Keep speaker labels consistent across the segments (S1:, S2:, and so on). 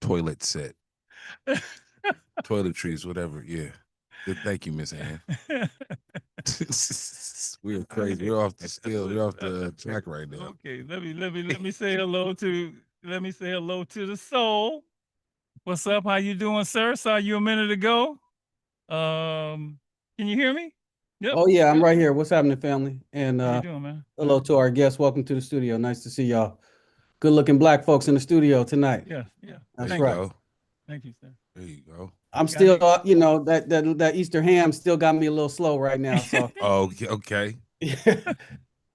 S1: toilet set. Toiletries, whatever. Yeah. Good. Thank you, Miss Ann. We're crazy. We're off the scale. We're off the track right now.
S2: Okay, let me say hello to the soul. What's up? How you doing, sir? Saw you a minute ago. Can you hear me? Yep.
S3: Oh yeah, I'm
S2: Yep.
S3: right here. What's happening, family? And
S2: How you doing, man?
S3: hello to our guests. Welcome to the studio. Nice to see y'all. Good looking black folks in the studio tonight.
S2: Yeah, yeah.
S3: That's
S1: There you
S3: right.
S1: go.
S2: Thank you, sir.
S1: There you go.
S3: I'm
S2: Got
S3: still,
S2: any-
S3: that Easter ham still got me a little slow right now. So
S1: Oh, okay.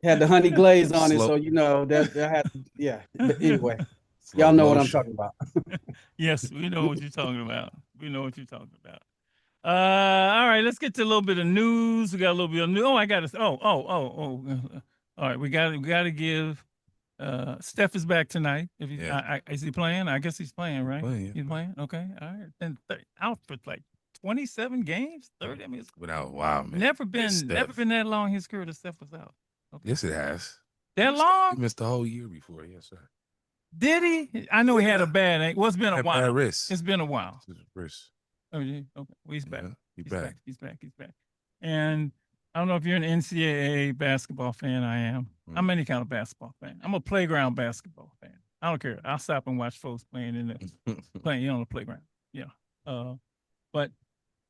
S3: had the honey glaze on it,
S1: Slow,
S3: so that had, yeah. But anyway,
S1: slow
S3: y'all know what I'm
S1: motion.
S3: talking about.
S2: Yes, we know what you're talking about. We know what you're talking about. All right, let's get to a little bit of news. We got a little bit of news. Oh, I got to. All right, we got to give. Steph is back tonight. If he,
S1: Yeah.
S2: is he playing? I guess he's playing, right?
S1: Playing, yeah.
S2: He's playing. Okay, all right. And out for like 27 games, 30. I mean, it's
S1: Wow, man.
S2: never
S1: Miss
S2: been
S1: Steph.
S2: that long in his career that Steph was out. Okay.
S1: Yes, it has.
S2: That
S1: He
S2: long?
S1: missed the whole year before. Yes, sir.
S2: Did he? I know he had a
S1: Yeah.
S2: bad ankle. Well, it's been a
S1: Had
S2: while.
S1: bad wrist.
S2: It's been a while.
S1: His wrist.
S2: Oh, yeah. Okay. Well, he's back.
S1: Yeah, he
S2: He's
S1: back.
S2: back. He's back. He's back. And I don't know if you're an NCAA basketball fan. I am. I'm any kind of basketball fan. I'm a playground basketball fan. I don't care. I'll stop and watch folks playing on the playground. Yeah. But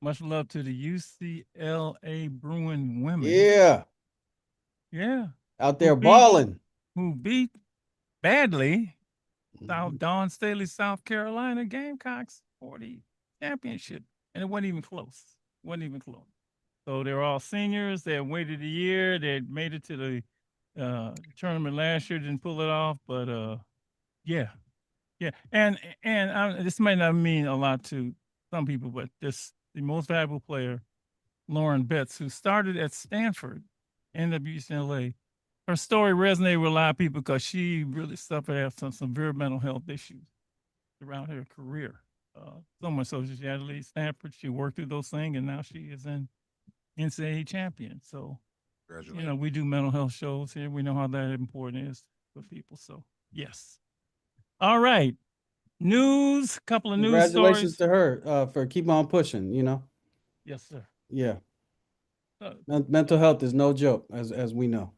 S2: much love to the UCLA Bruin women.
S3: Yeah,
S2: Yeah.
S3: out there
S2: beat-
S3: balling.
S2: Who beat badly Dawn Staley, South Carolina Gamecocks for the championship. And it wasn't even close. So they were all seniors. They had waited a year. They had made it to the tournament last year, didn't pull it off. But yeah. And this might not mean a lot to some people, but the most valuable player, Lauren Betts, who started at Stanford, ended up at UCLA. Her story resonated with a lot of people because she really suffered from some very mental health issues throughout her career. So much so she had to leave Stanford. She worked through those things, and now she is an NCAA champion. So, we do mental health shows here. We know how that important is for people. So, yes. All right. News, couple of news
S3: Congratulations
S2: stories.
S3: to her for keep on pushing.
S2: Yes, sir.
S3: Yeah. Mental health is no joke, as we know.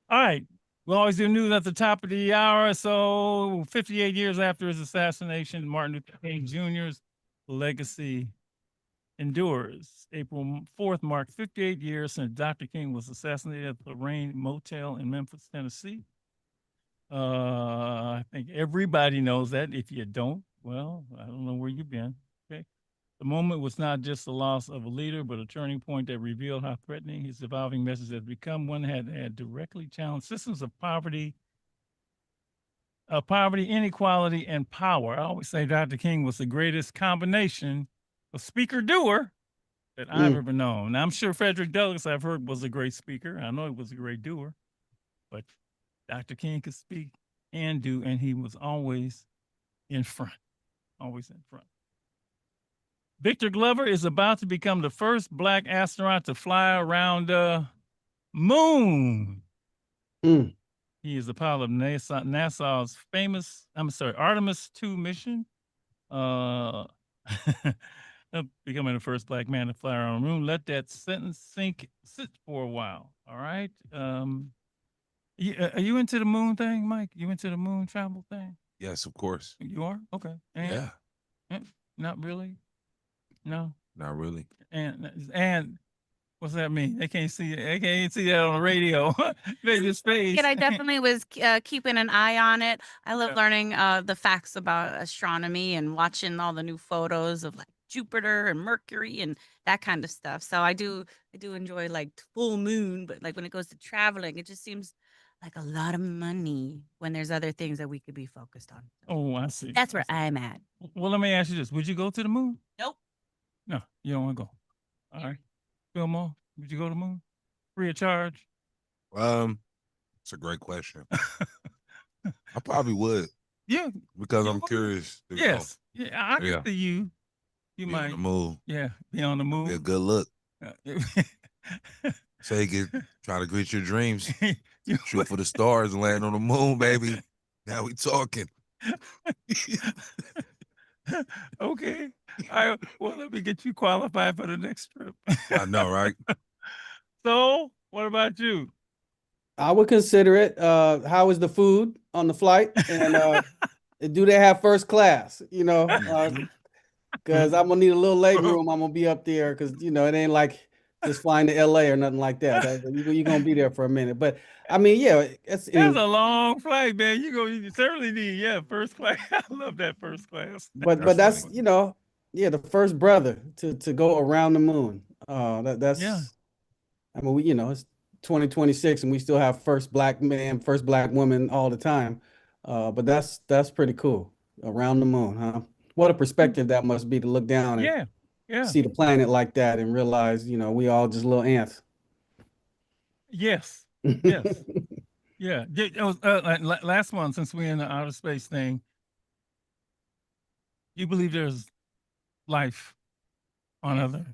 S2: All right. We always do news at the top of the hour. So 58 years after his assassination, Martin Luther King Jr.'s legacy endures. April 4th marked 58 years since Dr. King was assassinated at the Lorraine Motel in Memphis, Tennessee. I think everybody knows that. If you don't, well, I don't know where you've been. Okay. The moment was not just the loss of a leader, but a turning point that revealed how threatening his evolving message has become. One had directly challenged systems of poverty, inequality, and power. I always say Dr. King was the greatest combination of speaker-doer that I've ever known. Now, I'm sure Frederick Douglass, I've heard, was a great speaker. I know he was a great doer, but Dr. King could speak and do, and he was always in front, always in front. Victor Glover is about to become the first Black astronaut to fly around the moon. He is the pilot of NASA's famous, Artemis 2 mission. Becoming the first Black man to fly around the moon. Let that sentence sit for a while. All right. Are you into the moon thing, Mike? You into the moon travel thing?
S1: Yes, of course.
S2: You are? Okay.
S1: Yeah.
S2: Not really? No?
S1: Not really.
S2: And what's that mean? They can't see it. They can't see that on the radio. They just face.
S4: I definitely was keeping an eye on it. I love learning the facts about astronomy and watching all the new photos of like Jupiter and Mercury and that kind of stuff. So I do enjoy like full moon, but like when it goes to traveling, it just seems like a lot of money when there's other things that we could be focused on.
S2: Oh, I see.
S4: That's where I'm at.
S2: Well, let me ask you this. Would you go to the moon?
S4: Nope.
S2: No, you don't want to go. All right. Fillmore, would you go to the moon? Free of charge?
S1: It's a great question. I probably would.
S2: Yeah.
S1: Because I'm curious.
S2: Yes. Yeah, I can see you. You might.
S1: On the moon.
S2: Yeah, be on the moon.
S1: Be a good look. So you can try to reach your dreams. Shoot for the stars and land on the moon, baby. Now we talking.
S2: Well, let me get you qualified for the next trip.
S1: I know, right?
S2: So, what about you?
S3: I would consider it. How is the food on the flight? And do they have first class? You know, because I'm gonna need a little leg room. I'm gonna be up there because it ain't like just flying to LA or nothing like that. You're gonna be there for a minute. But I mean, yeah,
S2: That's a long flight, man. You certainly need, first class. I love that first class.
S3: but
S1: That's
S3: that's
S1: funny.
S3: yeah, the first brother to go around the moon.
S2: Yeah.
S3: I mean, it's 2026 and we still have first black man, first black woman all the time. But that's pretty cool. Around the moon, huh? What a perspective that must be to look down and
S2: Yeah. Yeah.
S3: see the planet like that and realize, we all just little ants.
S2: Yes. Yes. Yeah. It was, last one, since we're in the outer space thing, you believe there's life on other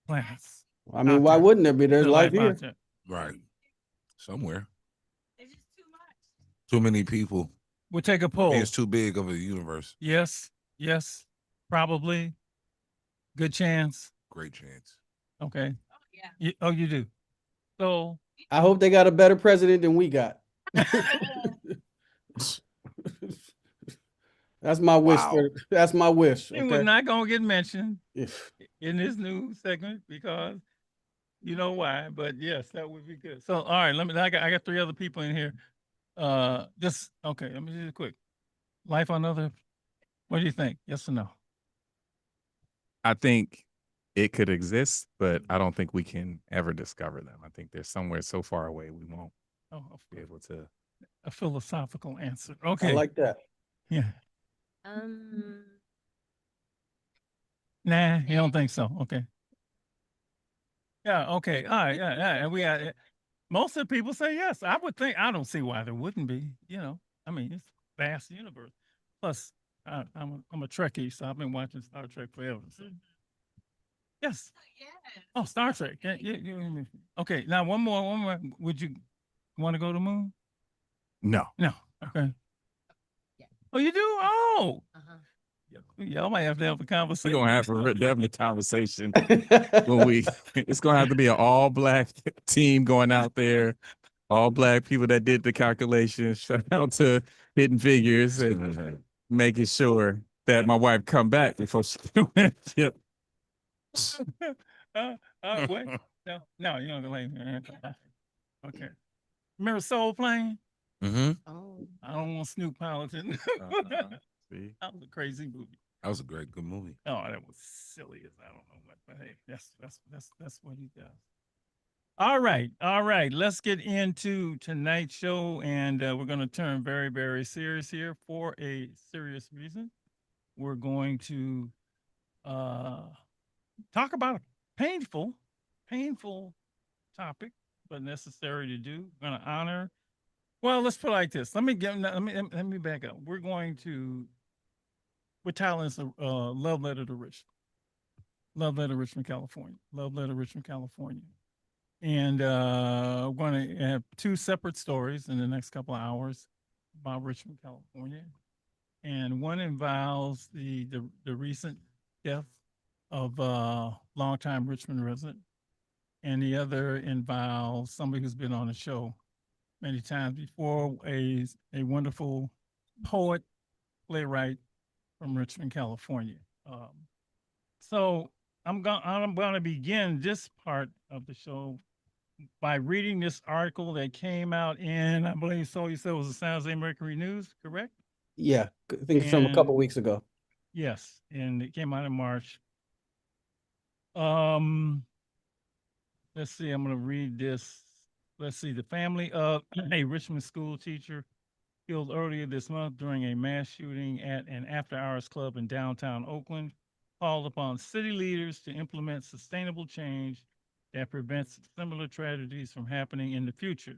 S2: planets?
S3: I mean,
S2: Out
S3: why
S2: there?
S3: wouldn't there be?
S2: Is
S3: There's
S2: there
S3: life
S2: life out
S3: here.
S2: there?
S1: Right. Somewhere.
S4: It's just too much.
S1: Too many people.
S2: We'll take a
S1: Maybe
S2: poll.
S1: it's too big of a universe.
S2: Yes. Yes. Probably. Good chance.
S1: Great chance.
S2: Okay.
S4: Oh yeah.
S2: You do. So
S3: I hope they got a better president than we got. That's my wish
S1: Wow.
S3: that's my wish.
S2: it was
S3: Okay.
S2: not gonna get mentioned
S3: If-
S2: in this new segment because you know why. But yes, that would be good. So all right, I got three other people in here. Just okay. Let me do it quick. Life on other. What do you think? Yes or no?
S5: I think it could exist, but I don't think we can ever discover them. I think they're somewhere so far away we won't
S2: Oh,
S5: be able to.
S2: a philosophical answer.
S3: I
S2: Okay.
S3: like that.
S2: Yeah.
S4: Um.
S2: Nah, you don't think so? Okay. Yeah. Okay. All right. Yeah. Yeah. And we got most of the people say yes. I would think. I don't see why there wouldn't be. I mean, it's a vast universe. Plus, I'm a Trekkie, so I've been watching Star Trek forever. So. Yes.
S4: Yeah.
S2: Oh, Star Trek. Yeah, okay. Now one more. Would you want to go to the moon?
S5: No.
S2: No. Okay.
S4: Yeah.
S2: Oh, you do? Oh.
S4: Uh-huh.
S2: Y'all might have to have a
S5: We're
S2: conversation.
S5: gonna have a definitely conversation when it's gonna have to be an all black team going out there, all black people that did the calculations. Shout out to Hidden Figures and making sure that my wife come back before she went. Yep.
S2: Wait. No, you don't go like okay. Remember Soul Plane?
S1: Mm-hmm.
S4: Oh.
S2: I don't want Snoop Politan.
S5: See?
S2: That was a crazy movie.
S1: That was a good movie.
S2: Oh, that was silly as I don't know what, but hey, that's what he does. All right. Let's get into tonight's show, and we're going to turn very, very serious here for a serious reason. We're going to talk about a painful topic, but necessary to do. We're going to honor. Well, let's put it like this. Let me back up. We're titling this Love Letter to Richmond. Love Letter Richmond, California. Love Letter Richmond, California. And we're going to have two separate stories in the next couple of hours about Richmond, California. And one involves the recent death of a longtime Richmond resident. And the other involves somebody who's been on the show many times before, a wonderful poet, playwright from Richmond, California. So I'm going to begin this part of the show by reading this article that came out in, I believe, so you said it was the San Jose Mercury News, correct?
S3: Yeah, I think it's from a couple weeks ago.
S2: Yes, and it came out in March. Let's see, I'm going to read this. Let's see, the family of a Richmond school teacher killed earlier this month during a mass shooting at an after-hours club in downtown Oakland called upon city leaders to implement sustainable change that prevents similar tragedies from happening in the future.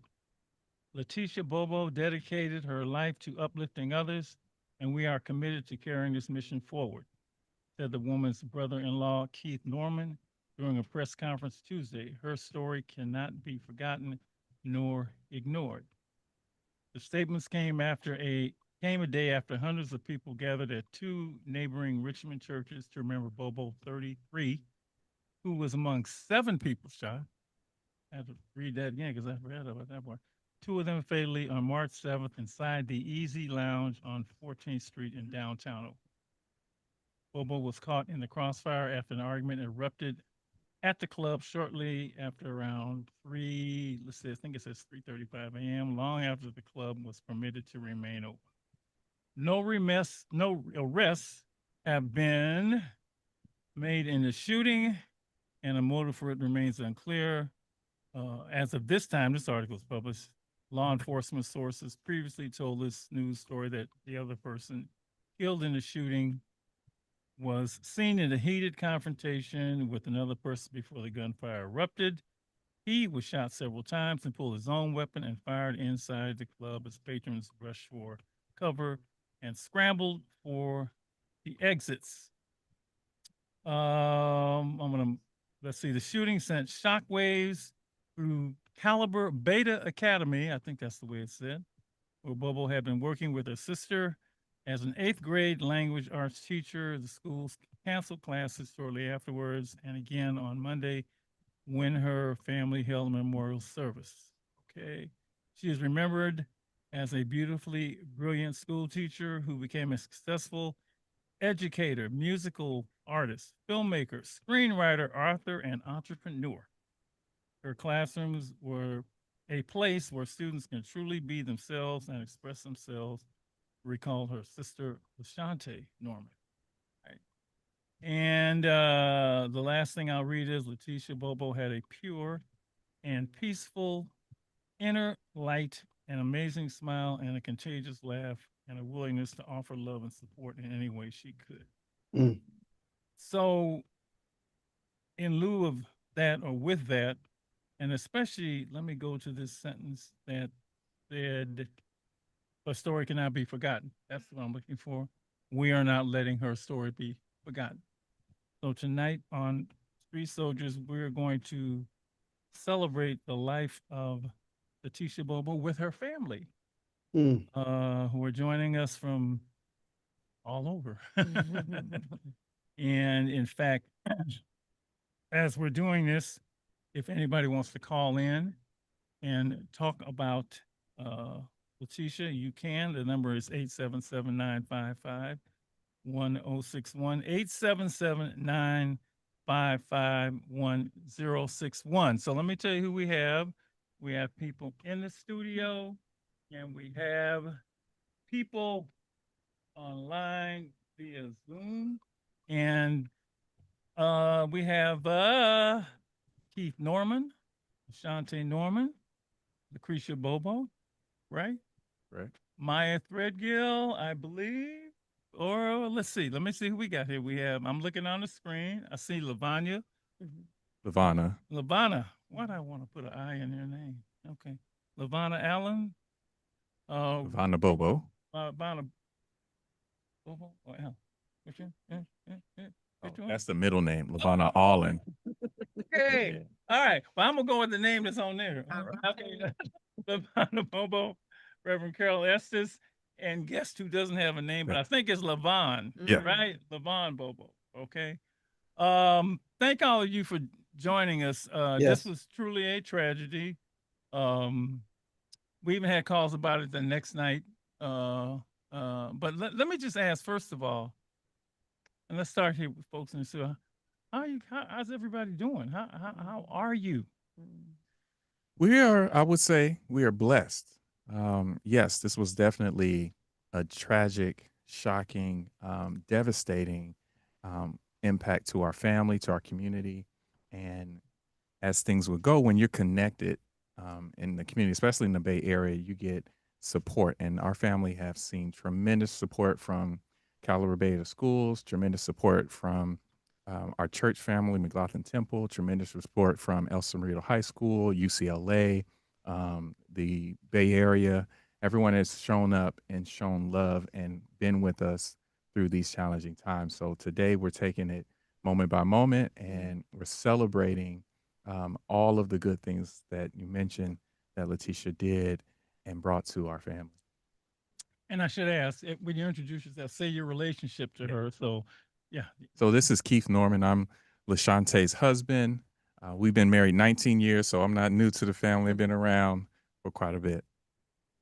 S2: Letitia Bobo dedicated her life to uplifting others, and we are committed to carrying this mission forward, said the woman's brother-in-law, Keith Norman, during a press conference Tuesday. Her story cannot be forgotten nor ignored. The statements came after a came a day after hundreds of people gathered at two neighboring Richmond churches to remember Bobo 33, who was among 7 people shot. I have to read that again because I forgot about that part. 2 of them fatally on March 7th inside the Easy Lounge on 14th Street in downtown Oakland. Bobo was caught in the crossfire after an argument erupted at the club shortly after around 3, let's see, I think it says 3:35 a.m., long after the club was permitted to remain open. No arrests have been made in the shooting, and a motive for it remains unclear. As of this time, this article was published. Law enforcement sources previously told this news story that the other person killed in the shooting was seen in a heated confrontation with another person before the gunfire erupted. He was shot several times and pulled his own weapon and fired inside the club as patrons rushed for cover and scrambled for the exits. Let's see. The shooting sent shockwaves through Caliber Beta Academy. I think that's the way it's said, where Bobo had been working with her sister as an 8th grade language arts teacher. The school canceled classes shortly afterwards, and again on Monday when her family held a memorial service. Okay. She is remembered as a beautifully brilliant school teacher who became a successful educator, musical artist, filmmaker, screenwriter, author, and entrepreneur. Her classrooms were a place where students can truly be themselves and express themselves, recalled her sister, Lashante Norman. Right. And the last thing I'll read is Letitia Bobo had a pure and peaceful inner light, an amazing smile, and a contagious laugh, and a willingness to offer love and support in any way she could.
S3: Mm.
S2: So, in lieu of that, or with that, and especially, let me go to this sentence that said, "A story cannot be forgotten." That's what I'm looking for. We are not letting her story be forgotten. So tonight on Street Soldiers, we're going to celebrate the life of Letitia Bobo with her family,
S3: Mm.
S2: who are joining us from all over. And in fact, as we're doing this, if anybody wants to call in and talk about Letitia, you can. The number is 877-955-1061, 877-955-1061. So let me tell you who we have. We have people in the studio, and we have people online via Zoom. And we have Keith Norman, Ashante Norman, Lucretia Bobo, right?
S5: Right.
S2: Maya Threadgill, I believe. Or let's see. Let me see who we got here. We have, I'm looking on the screen. I see Lavanya.
S5: Lavana.
S2: Lavana. Why do I want to put an I in her name? Okay. Lavana Allen.
S5: Lavana Bobo.
S2: Lavana Bobo. Oh, Allen. Which one? Which one?
S5: That's the middle name, Lavana Allen.
S2: Okay. All right. Well, I'm gonna go with the name that's on there. Okay. Lavana Bobo, Reverend Carol Estes, and guess who doesn't have a name, but I think it's Lavon.
S5: Yeah.
S2: Right? Lavon Bobo. Okay. Thank all of you for joining us.
S3: Yes.
S2: This was truly a tragedy. We even had calls about it the next night. But let me just ask first of all, and let's start here with folks in the studio. How's everybody doing? How are you?
S5: We are, I would say, we are blessed. Yes, this was definitely a tragic, shocking, devastating impact to our family, to our community. And as things would go, when you're connected in the community, especially in the Bay Area, you get support. And our family have seen tremendous support from Caliber Beta Schools, tremendous support from our church family, McLaughlin Temple, tremendous support from El Cerrito High School, UCLA, the Bay Area. Everyone has shown up and shown love and been with us through these challenging times. So today we're taking it moment by moment and we're celebrating all of the good things that you mentioned that Letitia did and brought to our family.
S2: And I should ask, when you introduce yourself, say your relationship to her. So, yeah.
S5: So this is Keith Norman. I'm LaShantae's husband. We've been married 19 years, so I'm not new to the family. I've been around for quite a bit.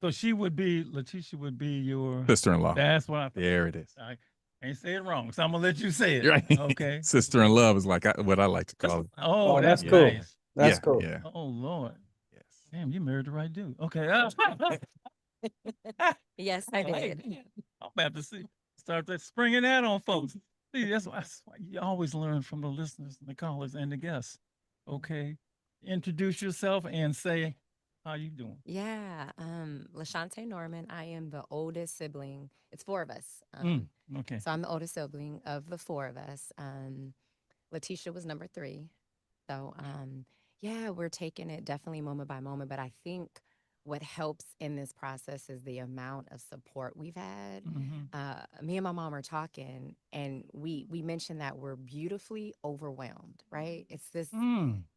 S2: So Letitia would be your
S5: Sister-in-law.
S2: That's what I thought.
S5: There it is.
S2: I ain't say it wrong, so I'm gonna let you say it.
S5: Right.
S2: Okay.
S5: Sister-in-love is like what I like to call it.
S2: Oh, that's
S3: that's cool.
S2: nice.
S3: That's
S5: Yeah,
S3: cool.
S5: yeah.
S2: Oh Lord.
S5: Yes.
S2: Damn, you married the right dude. Okay.
S4: Yes, I did.
S2: I'm about to start that springing that on folks. See, that's why you always learn from the listeners and the callers and the guests. Okay. Introduce yourself and say how you doing.
S6: Yeah, LaShante Norman. I am the oldest sibling. It's four of us.
S2: Okay.
S6: So I'm the oldest sibling of the four of us. Letitia was number three. So yeah, we're taking it definitely moment by moment. But I think what helps in this process is the amount of support we've had. Me and my mom are talking, and we mentioned that we're beautifully overwhelmed, right? It's this.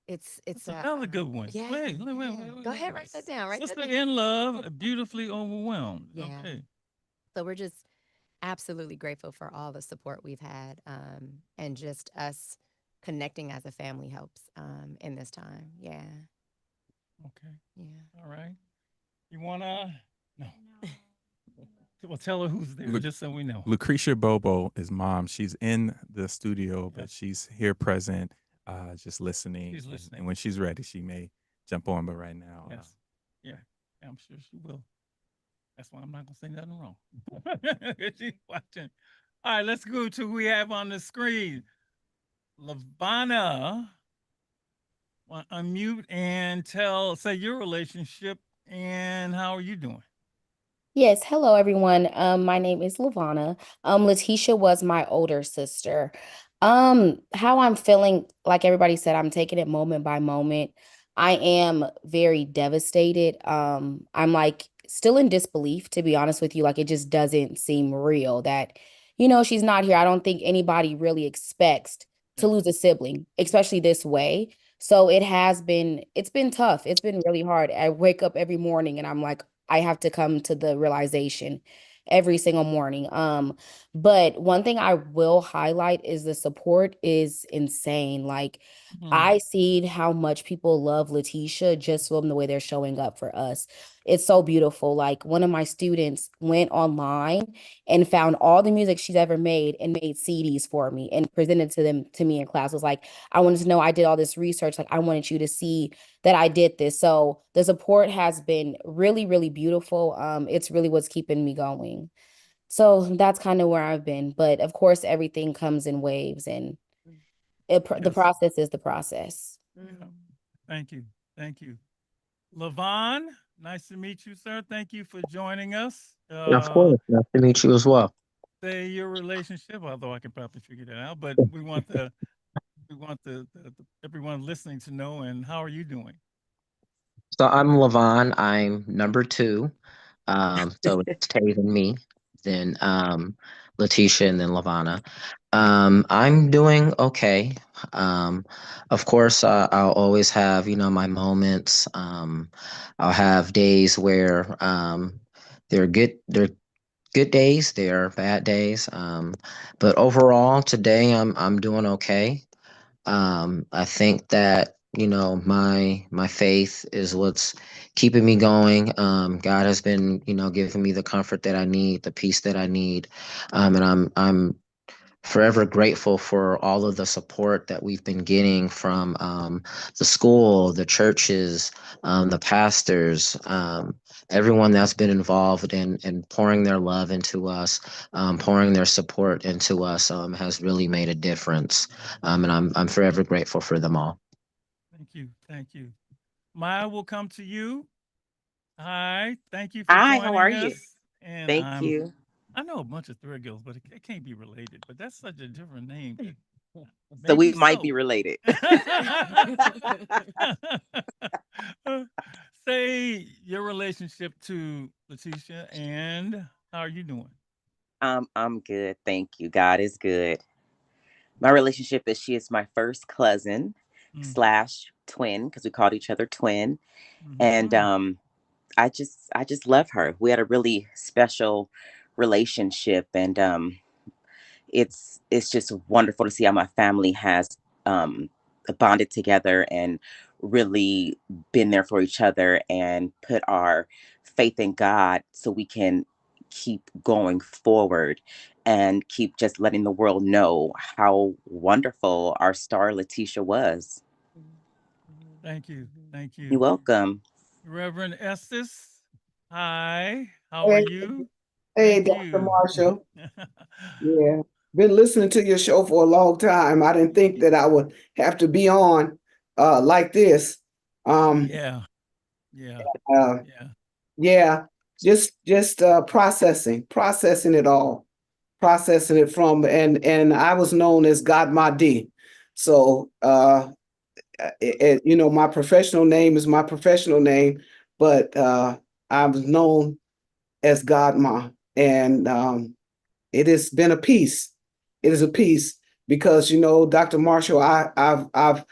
S6: It's
S2: That's another good one.
S6: Yeah.
S2: Wait.
S6: Go ahead, write that down. Write that
S2: Sister
S6: down.
S2: in love, beautifully overwhelmed.
S6: Yeah.
S2: Okay.
S6: So we're just absolutely grateful for all the support we've had, and just us connecting as a family helps in this time. Yeah.
S2: Okay.
S6: Yeah.
S2: All right. You wanna? No. Well, tell her who's there, just so we know.
S5: Lucretia Bobo is mom. She's in the studio, but
S2: Yes.
S5: she's here present, just listening.
S2: She's listening.
S5: And when she's ready, she may jump on. But right now,
S2: Yes. Yeah. I'm sure she will. That's why I'm not gonna say nothing wrong. She's watching. All right, let's go to who we have on the screen. Lavana. Unmute and say your relationship and how are you doing?
S7: Yes, hello everyone. My name is Lavana. Letitia was my older sister. How I'm feeling, like everybody said, I'm taking it moment by moment. I am very devastated. I'm like still in disbelief, to be honest with you. Like it just doesn't seem real that, she's not here. I don't think anybody really expects to lose a sibling, especially this way. So it's been tough. It's been really hard. I wake up every morning and I'm like, I have to come to the realization every single morning. But one thing I will highlight is the support is insane. Like I see how much people love Letitia just from the way they're showing up for us. It's so beautiful. Like one of my students went online and found all the music she's ever made and made CDs for me and presented to me in class. It was like, I wanted to know I did all this research. Like I wanted you to see that I did this. So the support has been really, really beautiful. It's really what's keeping me going. So that's kind of where I've been. But of course, everything comes in waves and the
S2: Yes.
S7: process is the process.
S2: Yeah. Thank you. Thank you. Lavon, nice to meet you, sir. Thank you for joining us.
S8: Of course. Nice to meet you as well.
S2: Say your relationship, although I could probably figure that out, but we want everyone listening to know. And how are you doing?
S8: So I'm Levon. I'm number two. So it's Tate and me, then Letitia, and then Lavana. I'm doing okay. Of course, I'll always have, my moments. I'll have days where they're good days, there are bad days. But overall, today I'm doing okay. I think that my faith is what's keeping me going. God has been giving me the comfort that I need, the peace that I need, and I'm forever grateful for all of the support that we've been getting from the school, the churches, the pastors, everyone that's been involved in pouring their love into us, pouring their support into us, has really made a difference. And I'm forever grateful for them all.
S2: Thank you. Thank you. Maya will come to you. Hi. Thank you for
S9: Hi,
S2: joining
S9: how are you?
S2: us. And
S9: Thank you.
S2: I know a bunch of Thread Girls, but it can't be related. But that's such a different name.
S9: So we
S2: Maybe
S9: might be
S2: so.
S9: related.
S2: Say your relationship to Letitia and how are you doing?
S9: I'm good. Thank you. God is good. My relationship is she is my first cousin
S2: Mm.
S9: slash twin because we called each other twin. And
S2: Mhm.
S9: I just love her. We had a really special relationship, and it's just wonderful to see how my family has um, bonded together and really been there for each other and put our faith in God so we can keep going forward and keep just letting the world know how wonderful our star Letitia was.
S2: Thank you. Thank
S9: You're
S2: you.
S9: welcome.
S2: Reverend Estes. Hi. How are
S10: Hey,
S2: you?
S10: hey,
S2: Thank
S10: Dr.
S2: you.
S10: Marshall. Yeah, been listening to your show for a long time. I didn't think that I would have to be on like this. Um,
S2: Yeah. Yeah.
S10: uh,
S2: Yeah.
S10: yeah, just processing it all, processing it from and I was known as God Ma D. So you know, my professional name is my professional name, but I was known as God Ma, and it has been a piece. It is a piece because you know, Dr. Marshall, I've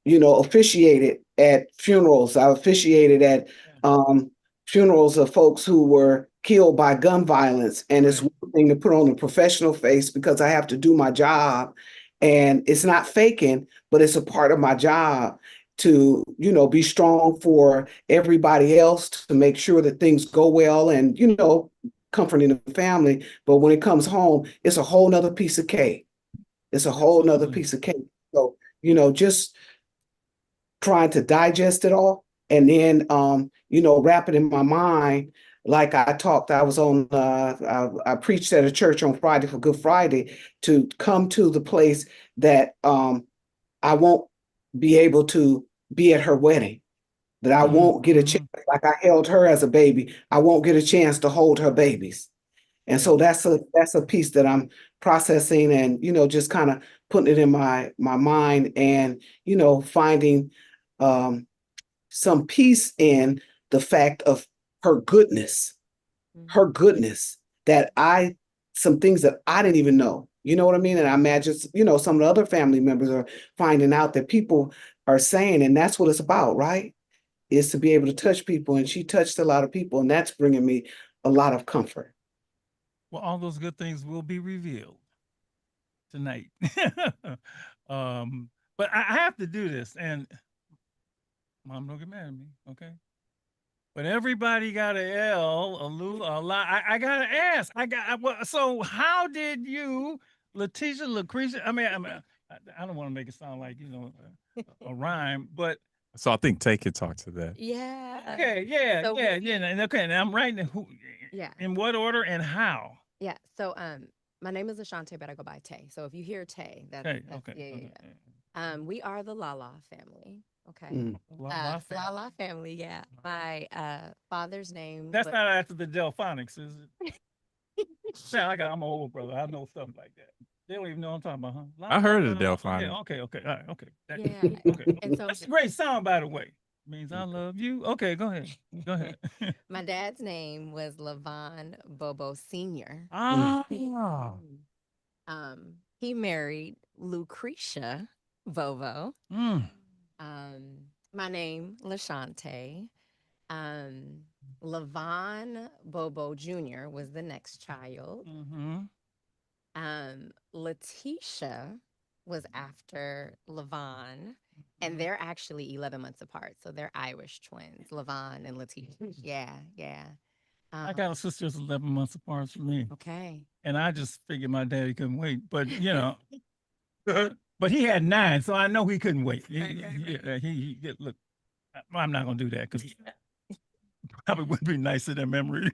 S10: you know officiated at funerals. I officiated at um, funerals of folks who were killed by gun violence, and it's
S2: Right.
S10: one thing to put on a professional face because I have to do my job, and it's not faking, but it's a part of my job to you know be strong for everybody else to make sure that things go well and you know comforting the family. But when it comes home, it's a whole nother piece of cake. It's a whole nother
S2: Absolutely.
S10: piece of cake. So, you know, just trying to digest it all and then, you know, wrap it in my mind. Like I was on, I preached at a church on Friday for Good Friday to come to the place that I won't be able to be at her wedding, that I won't get a chance,
S2: Mhm.
S10: like I held her as a baby, I won't get a chance to hold her babies. And
S2: Right.
S10: so that's a piece that I'm processing and you know just kind of putting it in my mind and you know finding um, some peace in the fact of her her goodness that I some things that I didn't even know. You know what I mean? And I imagine you know some of the other family members are finding out that people are saying, and that's what it's about, right? Is to be able to touch people, and she touched a lot of people, and that's bringing me a lot of comfort.
S2: Well, all those good things will be revealed tonight. um, but I have to do this, and Mom, don't get mad at me, okay? But everybody got a L, a Lou, a lot. I gotta ask. So how did you, Letitia, Lucretia? I don't want to make it sound like a rhyme, but
S5: So I think Tay can talk to that.
S6: Yeah.
S2: okay, yeah,
S6: So
S2: yeah, yeah, and okay. And I'm writing who,
S6: Yeah.
S2: in what order and how.
S6: Yeah. So my name is Ashante, but I go by Tay. So if you hear Tay, that's
S2: Okay,
S6: that's
S2: okay,
S6: yeah, yeah,
S2: okay.
S6: yeah. We are the Lala family. Okay.
S10: Mm.
S2: La family.
S6: Lala family, yeah. My father's name
S2: That's
S6: was
S2: not after the Delphonics, is it? Yeah, I'm an old brother. I know stuff like that. They don't even know what I'm talking about, huh? La,
S5: I
S2: la,
S5: heard
S2: la,
S5: of the
S2: la.
S5: Delphonics.
S2: Yeah, okay, okay, all right, okay.
S6: yeah.
S2: Okay.
S6: And so
S2: That's a great song, by the way. Means I love you. Okay, go ahead. Go ahead.
S6: my dad's name was Levon Bobo Sr.
S10: Mm.
S2: Ah.
S6: He married Lucretia Bobo.
S2: Mm.
S6: My name, Lashante. Um, Levon Bobo Jr. was the next child.
S2: Mm-hmm.
S6: Letitia was after Levon, and they're actually 11 months apart. So they're Irish twins, Levon and Letitia. Yeah, yeah.
S2: I got a sister that's 11 months apart from me.
S6: Okay.
S2: And I just figured my daddy couldn't wait. But, but he had 9, so I know he couldn't wait. Look, I'm not going to do that because probably would be nice in their memory.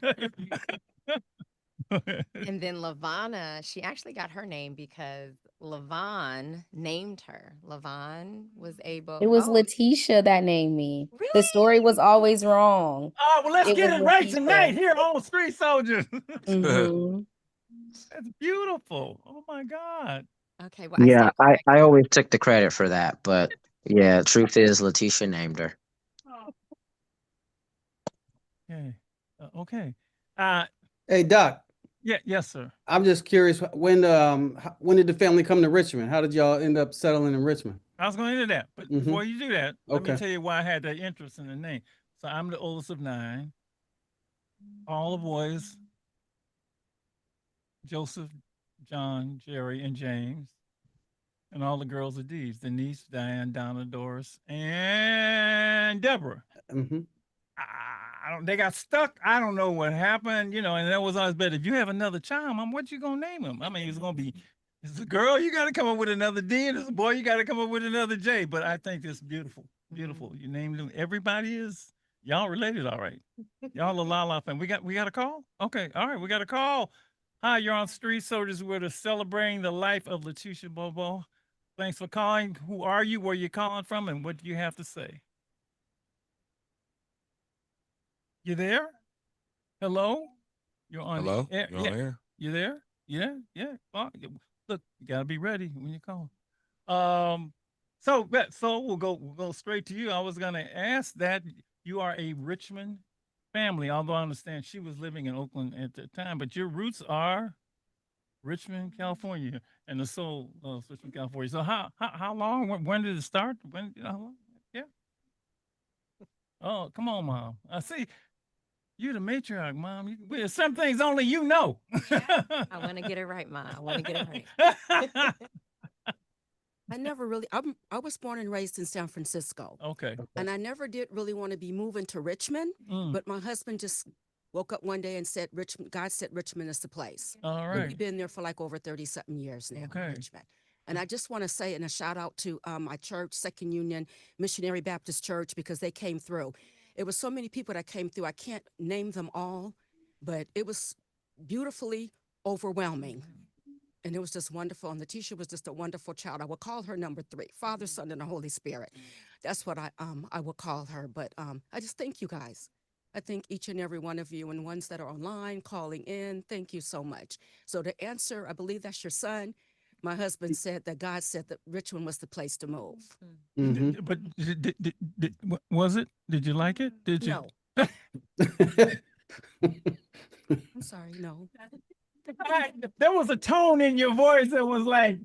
S6: And then Lavana, she actually got her name because Levon named her. Levon was able.
S7: It was
S6: Oh,
S7: Letitia that named me. The
S6: really?
S7: story was always wrong.
S2: Oh, well, let's
S7: It
S2: get
S7: was
S2: it right
S7: Letitia.
S2: tonight here on Street Soldiers.
S7: Mhm.
S2: That's beautiful. Oh my God.
S6: Okay. Well, I
S8: Yeah,
S6: stand
S8: I,
S6: corrected.
S8: I always took the credit for that, but yeah, truth is Letitia named her.
S2: Okay. Okay. Uh,
S3: Hey, Doc,
S2: yeah, yes, sir.
S3: I'm just curious when did the family come to Richmond? How did y'all end up settling in Richmond?
S2: I was going into that, but
S3: Mhm.
S2: before you do that, let me
S3: Okay.
S2: tell you why I had that interest in the name. So I'm the oldest of 9. all the boys, Joseph, John, Jerry, and James, and all the girls are D's: Denise, Diane, Donna, Doris, and Deborah.
S3: Mhm.
S2: I don't. They got stuck. I don't know what happened. And that was always better. If you have another child, Mom, what you gonna name him? I mean, it's gonna be. It's a girl. You got to come up with another D, and it's a boy. You got to come up with another J. But I think it's beautiful, beautiful. You named them. Everybody is y'all related, all right. Y'all a la la fan. We got a call. Okay, all right. We got a call. Hi, you're on Street Soldiers. We're celebrating the life of Letitia Bobo. Thanks for calling. Who are you? Where you calling from? And what do you have to say? You there? Hello? You're on
S1: Hello?
S2: the air.
S1: You on
S2: Yeah.
S1: air?
S2: You there? Yeah, yeah. Look, you gotta be ready when you call. So we'll go straight to you. I was gonna ask that you are a Richmond family, although I understand she was living in Oakland at the time, but your roots are Richmond, California, and the soul of Richmond, California. So how long? When did it start? How long? Yeah. Oh, come on, Mom. I see. You're the matriarch, Mom. Some things only you know.
S6: I want to get it right, Ma. I want to get it right.
S11: I never really, I was born and raised in San Francisco.
S2: Okay.
S11: And I never did really want to be moving to Richmond,
S2: Mm.
S11: but my husband just woke up one day and said, God said Richmond is the place.
S2: All
S11: And
S2: right.
S11: we've been there for like over 30-something years now,
S2: Okay.
S11: Richmond. And I just want to say, and a shout out to my church, Second Union Missionary Baptist Church, because they came through. It was so many people that came through. I can't name them all, but it was beautifully overwhelming. And it was just wonderful. And Letitia was just a wonderful child. I would call her number 3, Father, Son, and the Holy Spirit. That's what I would call her. But I just thank you guys. I thank each and every one of you and ones that are online calling in. Thank you so much. So to answer, I believe that's your son. My husband said that God said that Richmond was the place to move.
S3: Mhm.
S2: But was it? Did you like it? Did you?
S11: No. I'm sorry, no.
S2: There was a tone in your voice that was like,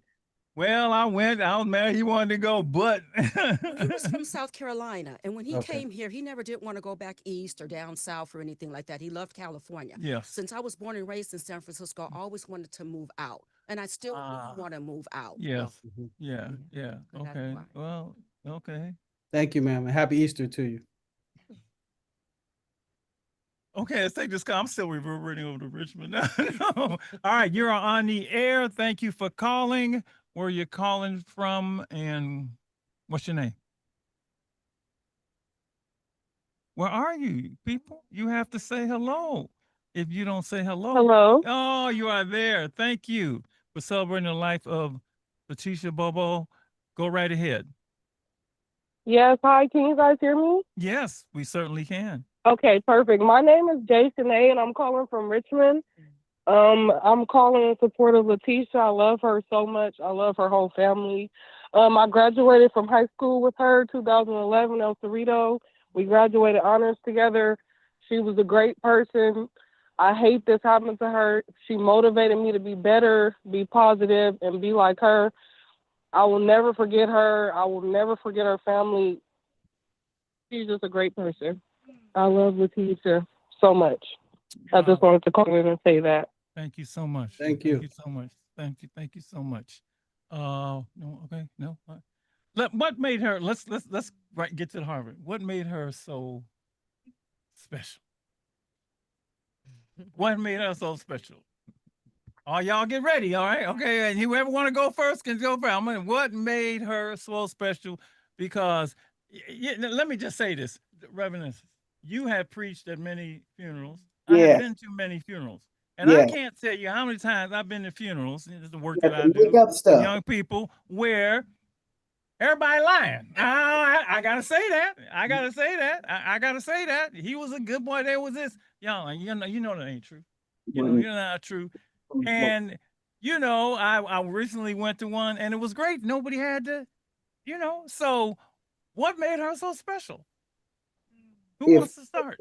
S2: well, I was married, he wanted to go, but
S11: He was from South Carolina. And when he
S3: Okay.
S11: came here, he never did want to go back east or down south or anything like that. He loved California.
S2: yes.
S11: Since I was born and raised in San Francisco, I always wanted to move out. And I still want to move out.
S2: Yes.
S3: Mhm.
S2: Yeah. Yeah.
S6: So that's
S2: Okay.
S6: why.
S2: Well, okay.
S3: Thank you, ma'am. And happy Easter to you.
S2: Okay, let's take this call. I'm still reverberating over to Richmond. No. All right, you're on the air. Thank you for calling. Where you calling from and what's your name? Where are you, people? You have to say hello. If you don't say hello.
S12: Hello.
S2: Oh, you are there. Thank you for celebrating the life of Letitia Bobo. Go right ahead.
S12: Yes, hi. Can you guys hear me?
S2: Yes, we certainly can.
S12: Okay, perfect. My name is Jason A, and I'm calling from Richmond. I'm calling in support of Letitia. I love her so much. I love her whole family. I graduated from high school with her 2011 El Cerrito. We graduated honors together. She was a great person. I hate this happened to her. She motivated me to be better, be positive, and be like her. I will never forget her. I will never forget her family. She's just a great person. I love Letitia so much. I just wanted to call in and say that.
S2: Thank you so much.
S3: Thank you.
S2: Thank you so much. Thank you. Thank you so much. No, okay, no. What made her? Let's get to the Harvard. What made her so special? What made her so special? Oh, y'all get ready, all right? Okay, and whoever want to go first can go first. What made her so special? Because let me just say this, Reverend, you have preached at many funerals. I have
S10: Yeah,
S2: been to many funerals. And I
S10: yeah.
S2: can't tell you how many times I've been to funerals, this is the work
S10: Yeah,
S2: that I
S10: to make
S2: do,
S10: up
S2: with
S10: stuff.
S2: young people, where everybody lying. I gotta say that. I gotta say that. I gotta say that. He was a good boy. There was this. Y'all, you know that ain't true. You know not true. And I recently went to one and it was great. Nobody had to, so what made her so special? Who
S10: If
S2: wants to start?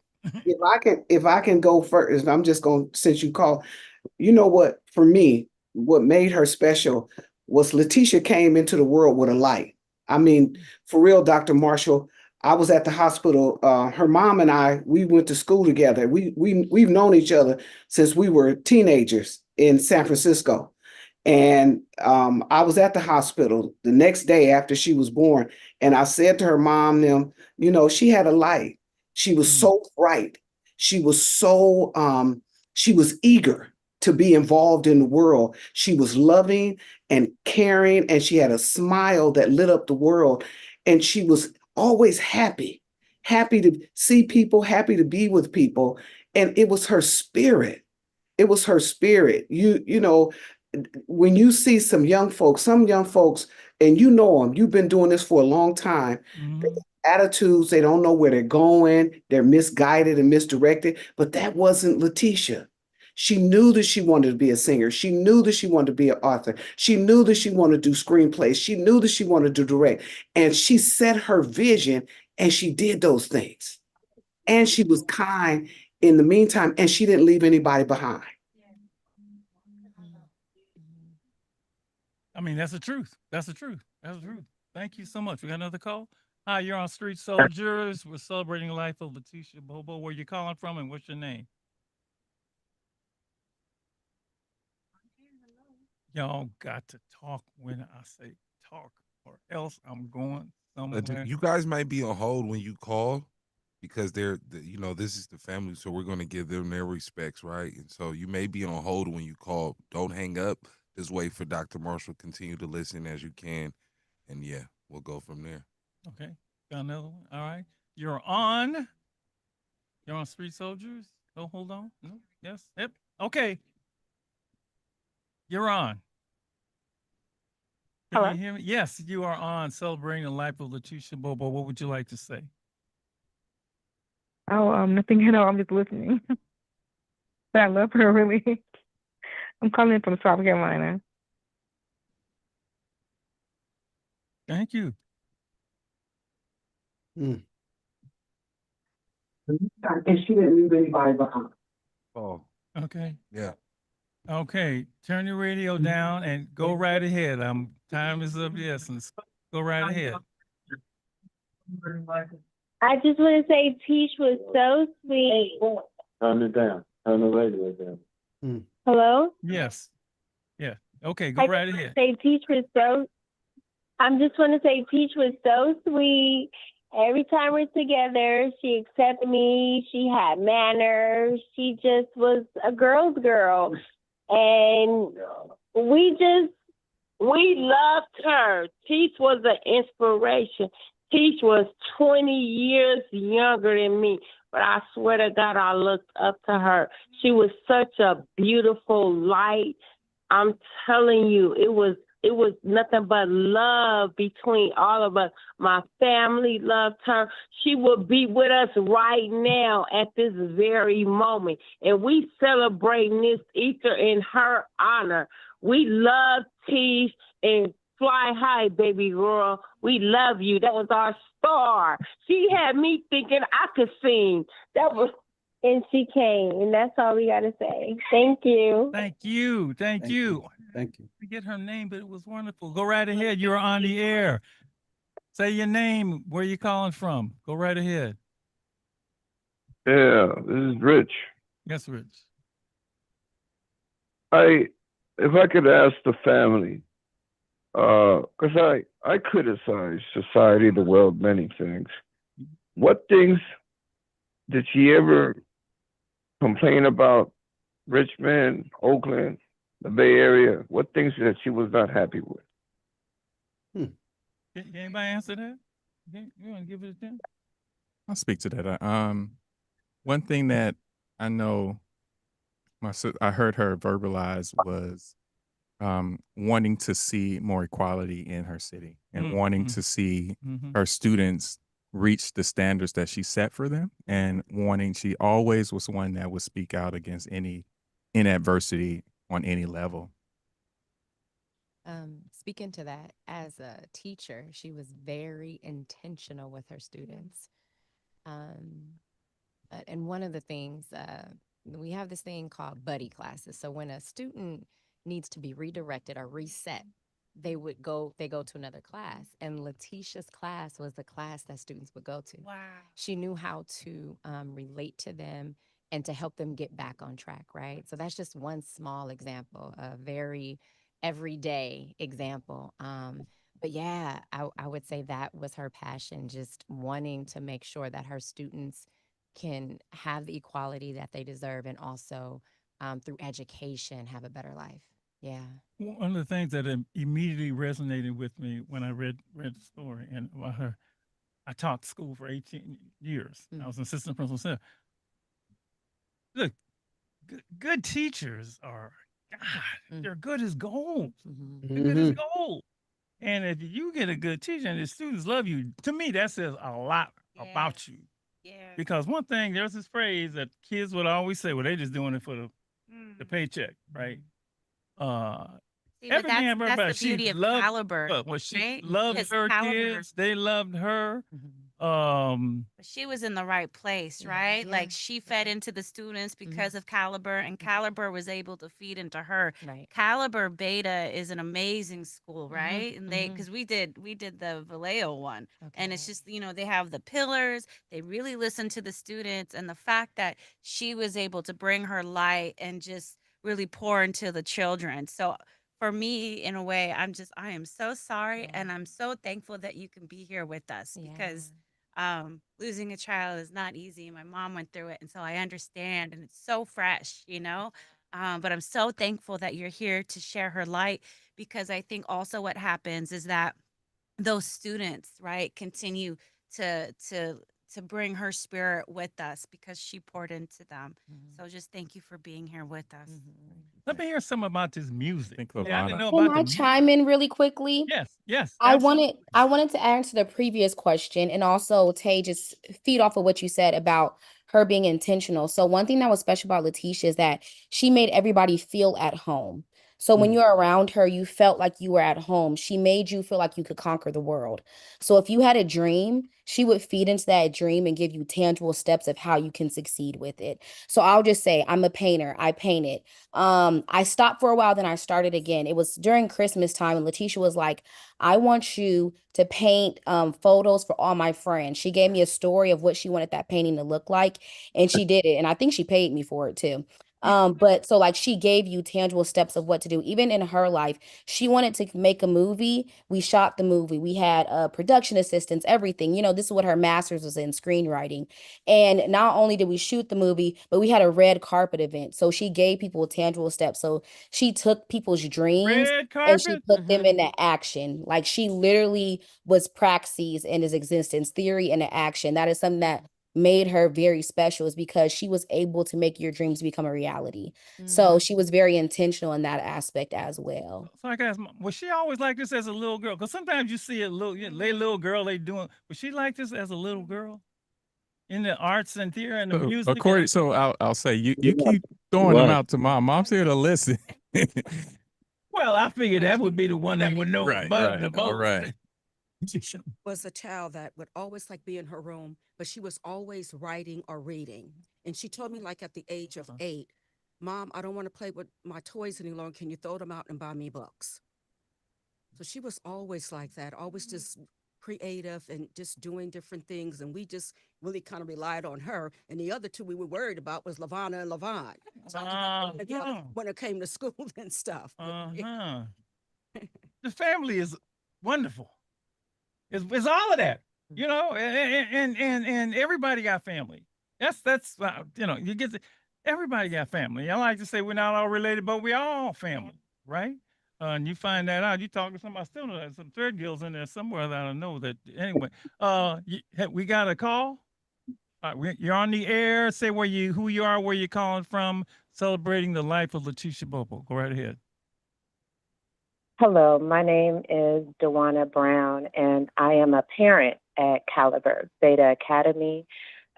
S10: if I can go first, I'm just going since you call. You know what? For me, what made her special was Letitia came into the world with a light. I mean, for real, Dr. Marshall. I was at the hospital. Her mom and I, we went to school together. We've known each other since we were teenagers in San Francisco. And I was at the hospital the next day after she was born, and I said to her mom, them, she had a light. She was so bright. She was so she was eager to be involved in the world. She was loving and caring, and she had a smile that lit up the world. And she was always happy, happy to see people, happy to be with people. And it was her spirit. It was her spirit. When you see some young folks, and them, you've been doing this for a long time, attitudes, they don't know where they're going, they're misguided and misdirected. But that wasn't Letitia. She knew that she wanted to be a singer. She knew that she wanted to be an author. She knew that she wanted to do screenplays. She knew that she wanted to direct. And she set her vision and she did those things. And she was kind in the meantime, and she didn't leave anybody behind.
S2: I mean, that's the truth. That's the truth. That's the truth. Thank you so much. We got another call. Hi, you're on Street Soldiers. We're celebrating the life of Letitia Bobo. Where you calling from and what's your name? Y'all got to talk when I say talk, or else I'm going somewhere.
S1: You guys might be on hold when you call because this is the family, so we're going to give them their respects, right? And so you may be on hold when you call. Don't hang up. Just wait for Dr. Marshall. Continue to listen as you can, and yeah, we'll go from there.
S2: Okay, got another one. All right, you're on. You're on Street Soldiers. Oh, hold on. No, yes, yep. Okay, you're on. Can
S12: Hello?
S2: you hear me? Yes, you are on celebrating the life of Letitia Bobo. What would you like to say?
S12: Oh, nothing at all. I'm just listening. But I love her really. I'm calling from South Carolina.
S2: Thank you.
S10: And she didn't leave anybody behind.
S1: Oh,
S2: Okay.
S1: yeah.
S2: Okay, turn your radio down and go right ahead. Time is of the essence. Go right ahead.
S13: I just want to say Teach was so sweet.
S14: Turn it down. Turn the radio down.
S13: Hello?
S2: Yes. Yeah. Okay, go right ahead.
S13: Say Teach was so. I'm just want to say Teach was so sweet. Every time we're together, she accepted me. She had manners. She just was a girl's girl. And we loved her. Teach was an inspiration. Teach was 20 years younger than me, but I swear to God, I looked up to her. She was such a beautiful light. I'm telling you, it was nothing but love between all of us. My family loved her. She will be with us right now at this very moment. And we celebrating this Easter in her honor. We love Teach and fly high, baby girl. We love you. That was our star. She had me thinking I could sing. And she came, and that's all we got to say. Thank you.
S2: Thank you. Thank you.
S3: Thank you.
S2: Forget her name, but it was wonderful. Go right ahead. You're on the air. Say your name. Where you calling from? Go right ahead.
S14: Yeah, this is Rich.
S2: Yes, Rich.
S14: If I could ask the family, because I criticize society, the world, many things. What things did she ever complain about Richmond, Oakland, the Bay Area? What things that she was not happy with?
S2: Can anybody answer that? You want to give it a chance?
S5: I'll speak to that. One thing that I know I heard her verbalize was wanting to see more equality in her city and wanting to see her students reach the standards that she set for them, and she always was one that would speak out against any inadversity on any level.
S6: Speaking to that, as a teacher, she was very intentional with her students. And one of the things, we have this thing called buddy classes. So when a student needs to be redirected or reset, they go to another class. And Letitia's class was the class that students would go to.
S4: Wow.
S6: She knew how to relate to them and to help them get back on track, right? So that's just one small example, a very everyday example. But yeah, I would say that was her passion, just wanting to make sure that her students can have the equality that they deserve and also through education have a better life. Yeah.
S2: One of the things that immediately resonated with me when I read the story and about her, I taught school for 18 years. I was an assistant principal. Look, good teachers are, God, they're good as gold. They're good as gold. And if you get a good teacher and the students love you, to me, that says a lot about you.
S4: Yeah.
S2: Because one thing, there's this phrase that kids would always say, well, they're just doing it for the paycheck, right?
S4: See, but
S2: Everything
S4: that's
S2: about
S4: the
S2: she
S4: beauty of
S2: loved,
S4: Caliber,
S2: well, she
S4: right?
S2: loved
S4: Because
S2: her
S4: Caliber,
S2: kids. They loved her.
S4: but she was in the right place, right? Like she fed into the students because of Caliber, and Caliber was able to feed into her.
S6: Right.
S4: Caliber Beta is an amazing school, right? And they, because we did the Vallejo one, and it's just, you know, they have the pillars. They really listen to the students, and the fact that she was able to bring her light and just really pour into the children. So for me, in a way, I am so sorry, and I'm so thankful that you can be here with us because losing a child is not easy. My mom went through it, and so I understand, and it's so fresh, you know. But I'm so thankful that you're here to share her light, because I think also what happens is that those students, right, continue to to bring her spirit with us because she poured into them. So just thank you for being here with us.
S2: Let me hear some about this music.
S5: Think
S2: Yeah, I didn't know
S7: Can
S2: about the
S7: I
S2: music.
S7: chime in really quickly?
S2: Yes,
S7: I
S2: absolutely.
S7: wanted to answer the previous question and also Tay just feed off of what you said about her being intentional. So one thing that was special about Letitia is that she made everybody feel at home. So when you're around her, you felt like you were at home. She made you feel like you could conquer the world. So if you had a dream, she would feed into that dream and give you tangible steps of how you can succeed with it. So I'll just say I'm a painter. I painted. I stopped for a while, then I started again. It was during Christmas time, and Letitia was like, I want you to paint photos for all my friends. She gave me a story of what she wanted that painting to look like, and she did it. And I think she paid me for it too. But so like she gave you tangible steps of what to do. Even in her life, she wanted to make a movie. We shot the movie. We had production assistants, everything. You know, this is what her master's was in, screenwriting. And not only did we shoot the movie, but we had a red carpet event. So she gave people tangible steps. So she took people's dreams
S2: Red
S7: and she
S2: carpet?
S7: put them into action. Like she literally was praxis in his existence, theory into action. That is something that made her very special, is because she was able to make your dreams become a reality. So she was very intentional in that aspect as well.
S2: So I guess, was she always like this as a little girl? Because sometimes you see a little girl, they doing, was she like this as a little girl? In the arts and theater and the
S5: So,
S2: music?
S5: according, so I'll say you keep throwing them out to mom. Mom's here to listen.
S2: Well, I figured that would be the one that would know
S5: Right,
S2: about
S5: right.
S2: the
S5: All
S2: most.
S5: right.
S11: Was a child that would always like be in her room, but she was always writing or reading. And she told me like at the age of 8, Mom, I don't want to play with my toys any longer. Can you throw them out and buy me books? So she was always like that, always just creative and just doing different things. And we just really kind of relied on her. And the other two we were worried about was Lavana and Levon. When it came to school and stuff.
S2: The family is wonderful. It's all of that, you know, and everybody got family. That's you know, you get everybody got family. I like to say we're not all related, but we all family, right? And you find that out. You talk to somebody, still know there's some third gills in there somewhere that I know that. Anyway, we got a call. You're on the air. Say who you are, where you're calling from. Celebrating the life of Letitia Bobo. Go right ahead.
S15: Hello, my name is Dewana Brown, and I am a parent at Caliber Beta Academy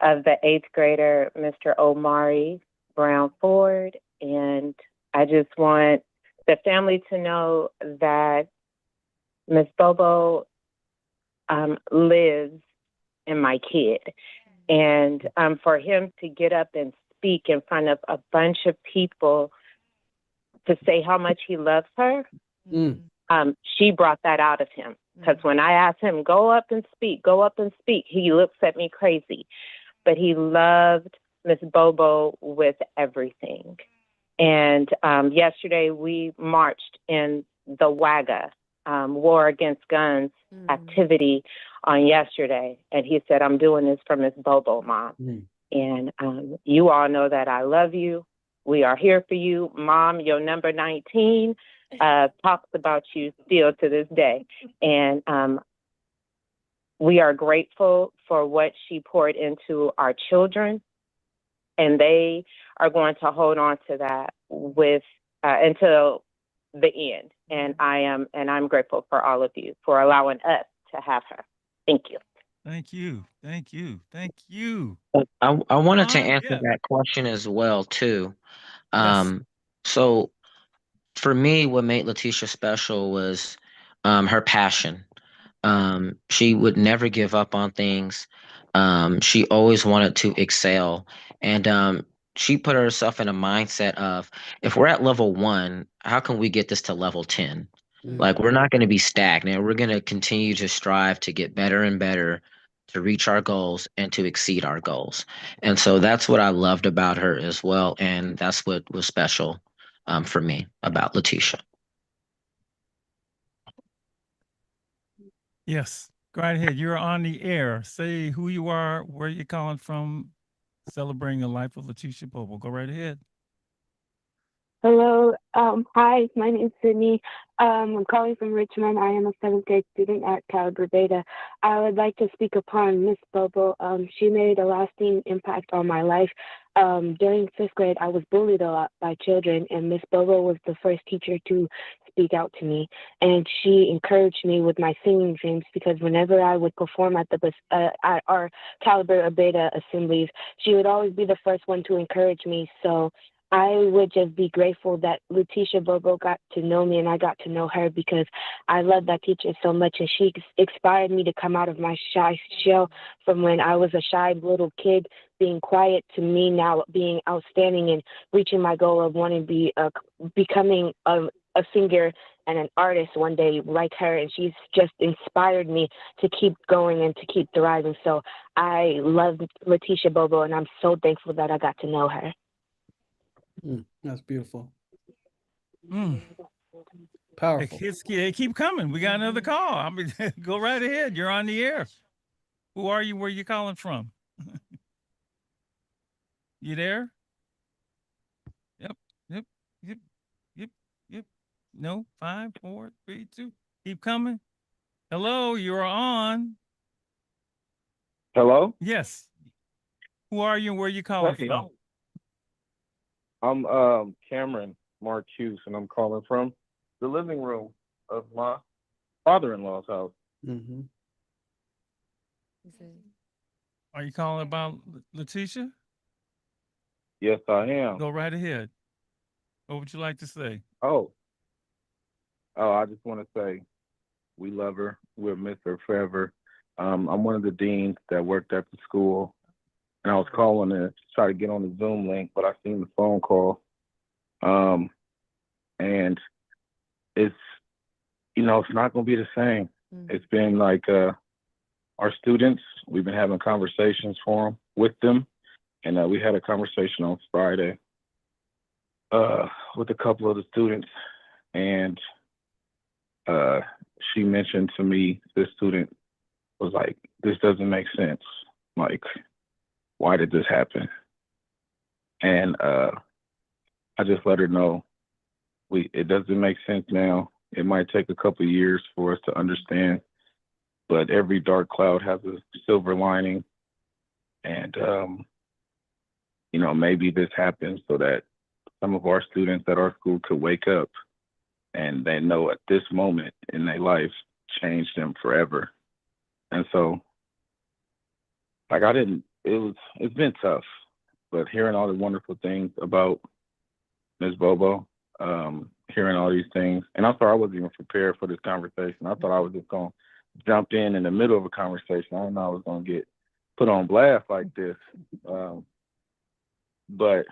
S15: of the 8th grader, Mr. Omari Brown Ford. And I just want the family to know that Miss Bobo lives in my kid. And for him to get up and speak in front of a bunch of people to say how much he loves her, she brought that out of him. Because when I asked him, go up and speak, he looks at me crazy. But he loved Miss Bobo with everything. And yesterday we marched in the WAGA, War Against Guns activity on yesterday. And he said, I'm doing this for Miss Bobo, Mom. And you all know that I love you. We are here for you. Mom, your number 19 talks about you still to this day. And we are grateful for what she poured into our children. And they are going to hold on to that with until the end. And I'm grateful for all of you for allowing us to have her. Thank you.
S2: Thank you. Thank you. Thank you.
S8: I wanted to
S2: Ron?
S8: answer
S2: Yeah.
S8: that question as well too.
S2: Yes.
S8: So for me, what made Letitia special was her passion. She would never give up on things. She always wanted to excel, and she put herself in a mindset of, if we're at level 1, how can we get this to level 10? Like, we're not going to be stagnant. We're going to continue to strive to get better and better, to reach our goals and to exceed our goals. And so that's what I loved about her as well, and that's what was special for me about Letitia.
S2: Yes. Go right ahead. You're on the air. Say who you are, where you're calling from, celebrating the life of Letitia Bobo. Go right ahead.
S16: Hello. Hi, my name is Sydney. I'm calling from Richmond. I am a 7th grade student at Caliber Beta. I would like to speak upon Miss Bobo. She made a lasting impact on my life. During 5th grade, I was bullied a lot by children, and Miss Bobo was the first teacher to speak out to me. And she encouraged me with my singing dreams, because whenever I would perform at at our Caliber Beta assemblies, she would always be the first one to encourage me. So I would just be grateful that Letitia Bobo got to know me and I got to know her, because I love that teacher so much, and she inspired me to come out of my shy shell from when I was a shy little kid, being quiet, to me now being outstanding and reaching my goal of wanting to be becoming a singer and an artist one day like her. And she's just inspired me to keep going and to keep thriving. So I love Letitia Bobo, and I'm so thankful that I got to know her.
S3: That's beautiful.
S2: Mm.
S3: Powerful.
S2: They keep coming. We got another call. I mean, go right ahead. You're on the air. Who are you? Where you calling from? You there? Yep. Yep. Yep. Yep. Yep. No. 5, 4, 3, 2. Keep coming. Hello. You're on.
S14: Hello?
S2: Yes. Who are you and where you calling from?
S14: I'm Cameron Marcuse, and I'm calling from the living room of my father-in-law's house.
S3: Mm-hmm.
S2: Are you calling about Letitia?
S14: Yes, I am.
S2: Go right ahead. What would you like to say?
S14: Oh, I just want to say we love her. We'll miss her forever. I'm one of the deans that worked at the school, and I was calling to try to get on the Zoom link, but I seen the phone call. And it's, it's not going to be the same. It's been like our students, we've been having conversations with them. And we had a conversation on Friday with a couple of the students. And she mentioned to me, this student was like, this doesn't make sense. Like, why did this happen? And I just let her know, it doesn't make sense now. It might take a couple of years for us to understand, but every dark cloud has a silver lining. And, maybe this happens so that some of our students at our school could wake up and they know at this moment in their life changed them forever. And so, like, it's been tough, but hearing all the wonderful things about Ms. Bobo, hearing all these things, and I'm sorry I wasn't even prepared for this conversation. I thought I was just going to jump in the middle of a conversation. I didn't know I was going to get put on blast like this. But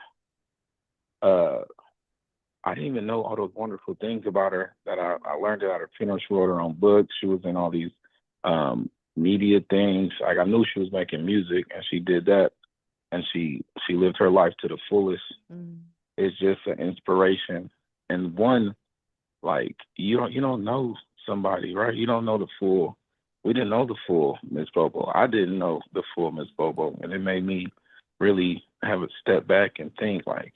S17: I didn't even know all those wonderful things about her that I learned it at her funeral. She wrote her own books. She was in all these um, media things. Like I knew she was making music, and she did that, and she lived her life to the fullest. It's just an inspiration, and one like you don't know somebody, right? You don't know the full. We didn't know the full Miss Bobo. I didn't know the full Miss Bobo, and it made me really have a step back and think like,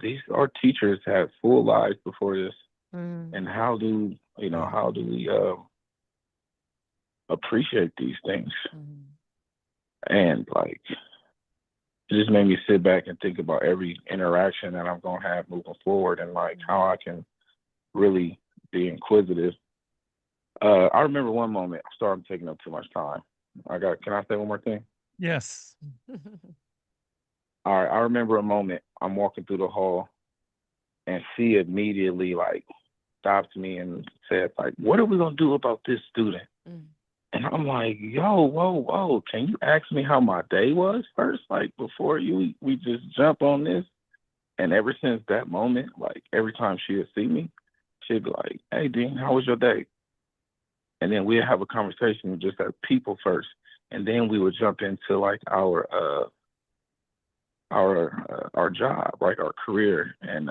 S17: these our teachers had full lives before this, and how do we appreciate these things? And like, it just made me sit back and think about every interaction that I'm gonna have moving forward, and like how I can really be inquisitive. I remember one moment. I'm sorry, I'm taking up too much time. Can I say one more thing?
S2: Yes.
S17: All right. I remember a moment. I'm walking through the hall, and she immediately like stopped me and said like, "What are we gonna do about this student?" And I'm like, "Yo, whoa, whoa! Can you ask me how my day was first, like before we just jump on this?" And ever since that moment, like every time she would see me, she'd be like, "Hey, Dean, how was your day?" And then we'd have a conversation just as people first, and then we would jump into like our job, like our career. And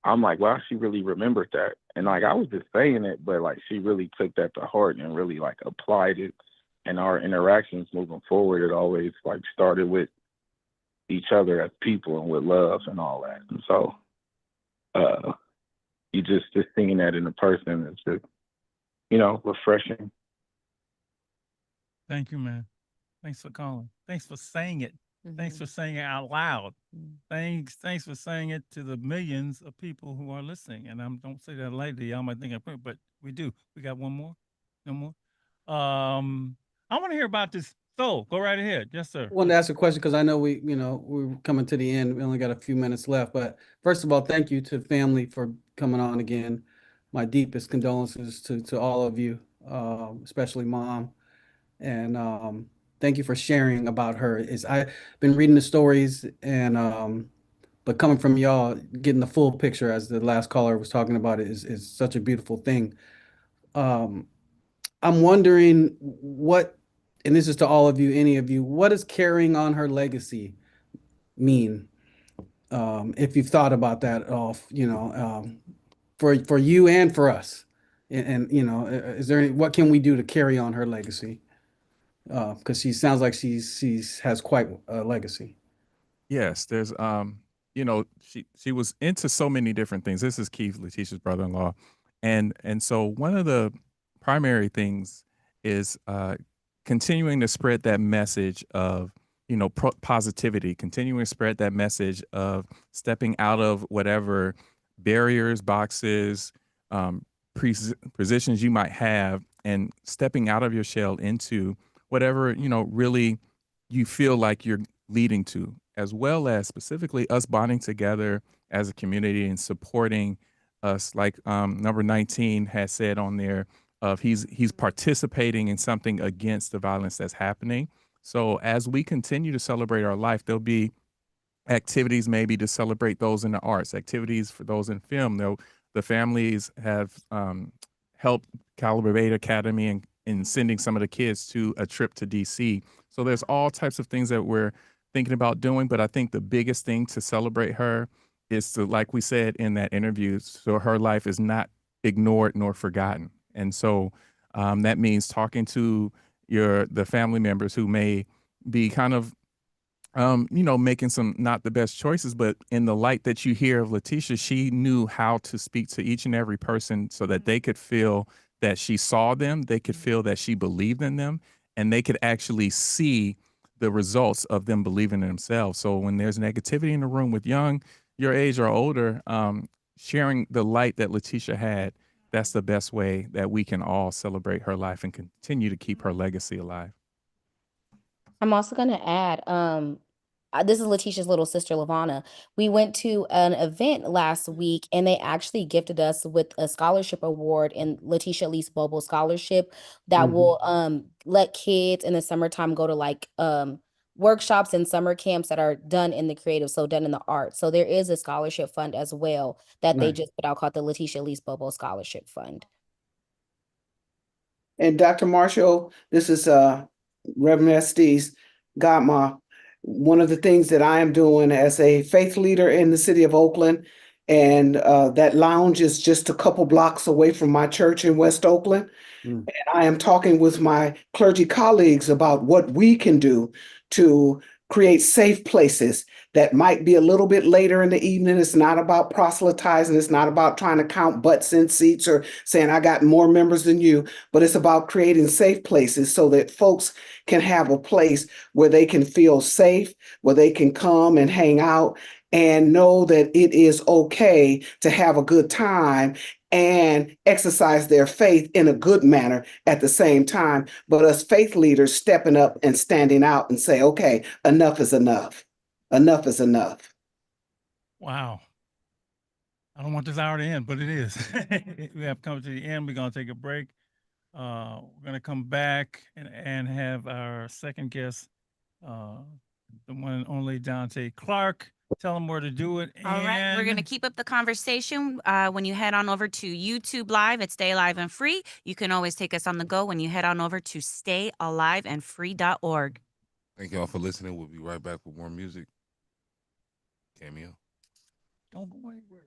S17: I'm like, wow, she really remembered that. And like I was just saying it, but like she really took that to heart and really like applied it. And our interactions moving forward, it always like started with each other as people and with love and all that. And so you just seeing that in a person is just refreshing.
S2: Thank you, man. Thanks for calling. Thanks for saying it. Thanks for saying it out loud. Thanks for saying it to the millions of people who are listening. And I don't say that lightly. Y'all might think I'm, but we do. We got one more. No more. I want to hear about this. So go right ahead. Yes, sir.
S3: I wanted to ask a question because I know we're coming to the end. We only got a few minutes left. But first of all, thank you to family for coming on again. My deepest condolences to all of you, especially mom. And thank you for sharing about her. I've been reading the stories and but coming from y'all, getting the full picture as the last caller was talking about it is such a beautiful thing. Um, I'm wondering what, and this is to all of you, any of you, what does carrying on her legacy mean? If you've thought about that at all, for you and for us, and is there what can we do to carry on her legacy? Because she sounds like she's has quite a legacy.
S5: Yes, there's she was into so many different things. This is Keith, Letitia's brother-in-law. And so one of the primary things is continuing to spread that message of positivity, continuing to spread that message of stepping out of whatever barriers, boxes, positions you might have, and stepping out of your shell into whatever really you feel like you're leading to, as well as specifically us bonding together as a community and supporting us, like number 19 has said on there, of he's participating in something against the violence that's happening. So as we continue to celebrate our life, there'll be activities maybe to celebrate those in the arts, activities for those in film. The families have helped Caliber Beta Academy in sending some of the kids to a trip to DC. So there's all types of things that we're thinking about doing, but I think the biggest thing to celebrate her is to, like we said in that interview, so her life is not ignored nor forgotten. And so that means talking to the family members who may be kind of making some not the best choices, but in the light that you hear of Letitia, she knew how to speak to each and every person so that they could feel that she saw them, they could feel that she believed in them, and they could actually see the results of them believing in themselves. So when there's negativity in the room with your age or older, sharing the light that Letitia had, that's the best way that we can all celebrate her life and continue to keep her legacy alive.
S7: I'm also going to add, this is Letitia's little sister, Lavana. We went to an event last week and they actually gifted us with a scholarship award and Letitia Elise Bobo scholarship that will let kids in the summertime go to like workshops and summer camps that are done in the creative, so done in the arts. So there is a scholarship fund as well that they
S10: Right.
S7: just put out called the Letitia Elise Bobo Scholarship Fund.
S10: And Dr. Marshall, this is Reverend Estes Godma. One of the things that I am doing as a faith leader in the city of Oakland, and that lounge is just a couple blocks away from my church in West Oakland. And I am talking with my clergy colleagues about what we can do to create safe places that might be a little bit later in the evening. It's not about proselytizing. It's not about trying to count butts in seats or saying, I got more members than you, but it's about creating safe places so that folks can have a place where they can feel safe, where they can come and hang out and know that it is okay to have a good time and exercise their faith in a good manner at the same time. But us faith leaders stepping up and standing out and say, okay, enough is enough. Enough is enough.
S2: Wow. I don't want this hour to end, but it is. We have come to the end. We're going to take a break. We're going to come back and have our second guest, the one and only Dante Clark. Tell them where to do it.
S4: All right, we're going to keep up the conversation when you head on over to YouTube Live. It's Stay Alive and Free. You can always take us on the go when you head on over to stayaliveandfree.org.
S1: Thank y'all for listening. We'll be right back with more music. Cameo.
S2: Don't go anywhere.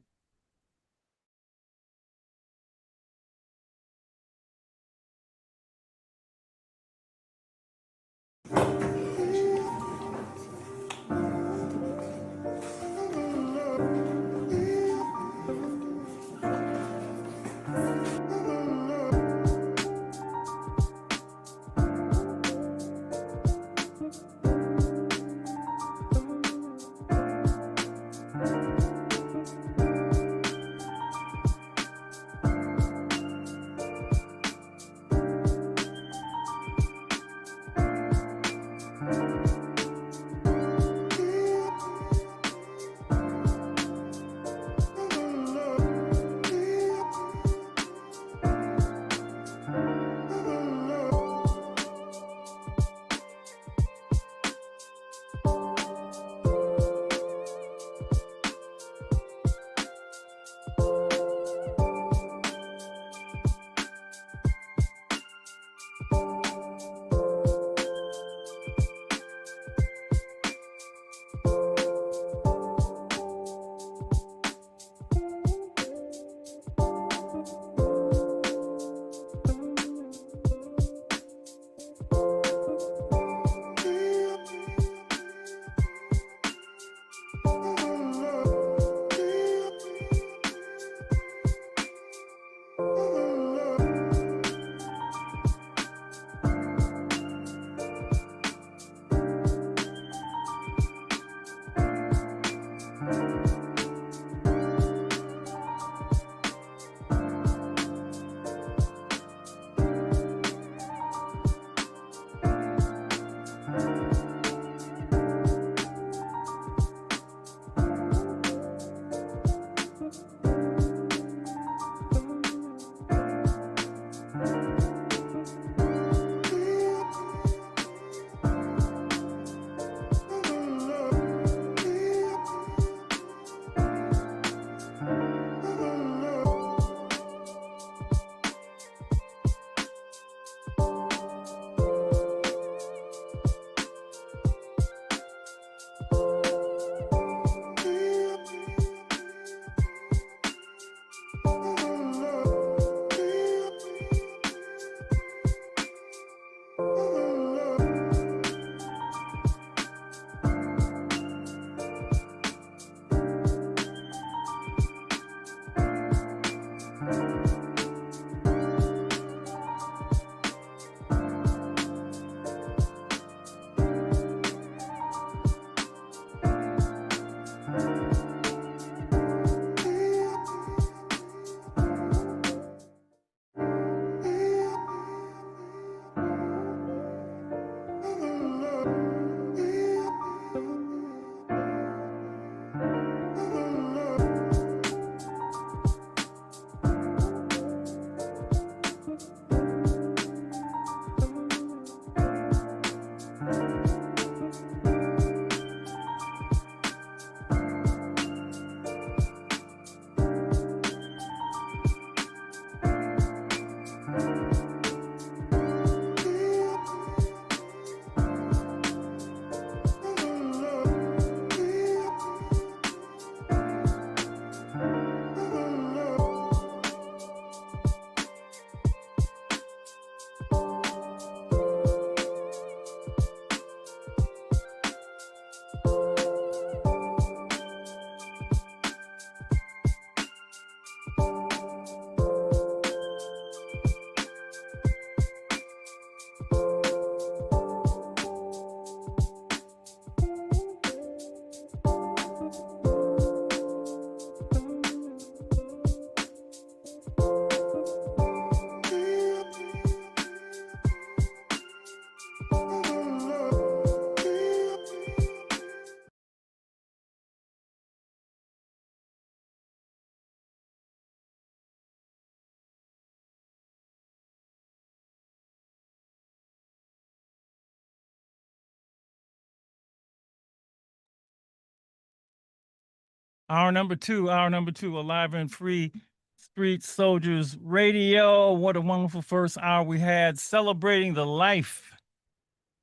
S2: Hour number two, alive and free, Street Soldiers Radio. What a wonderful first hour we had celebrating the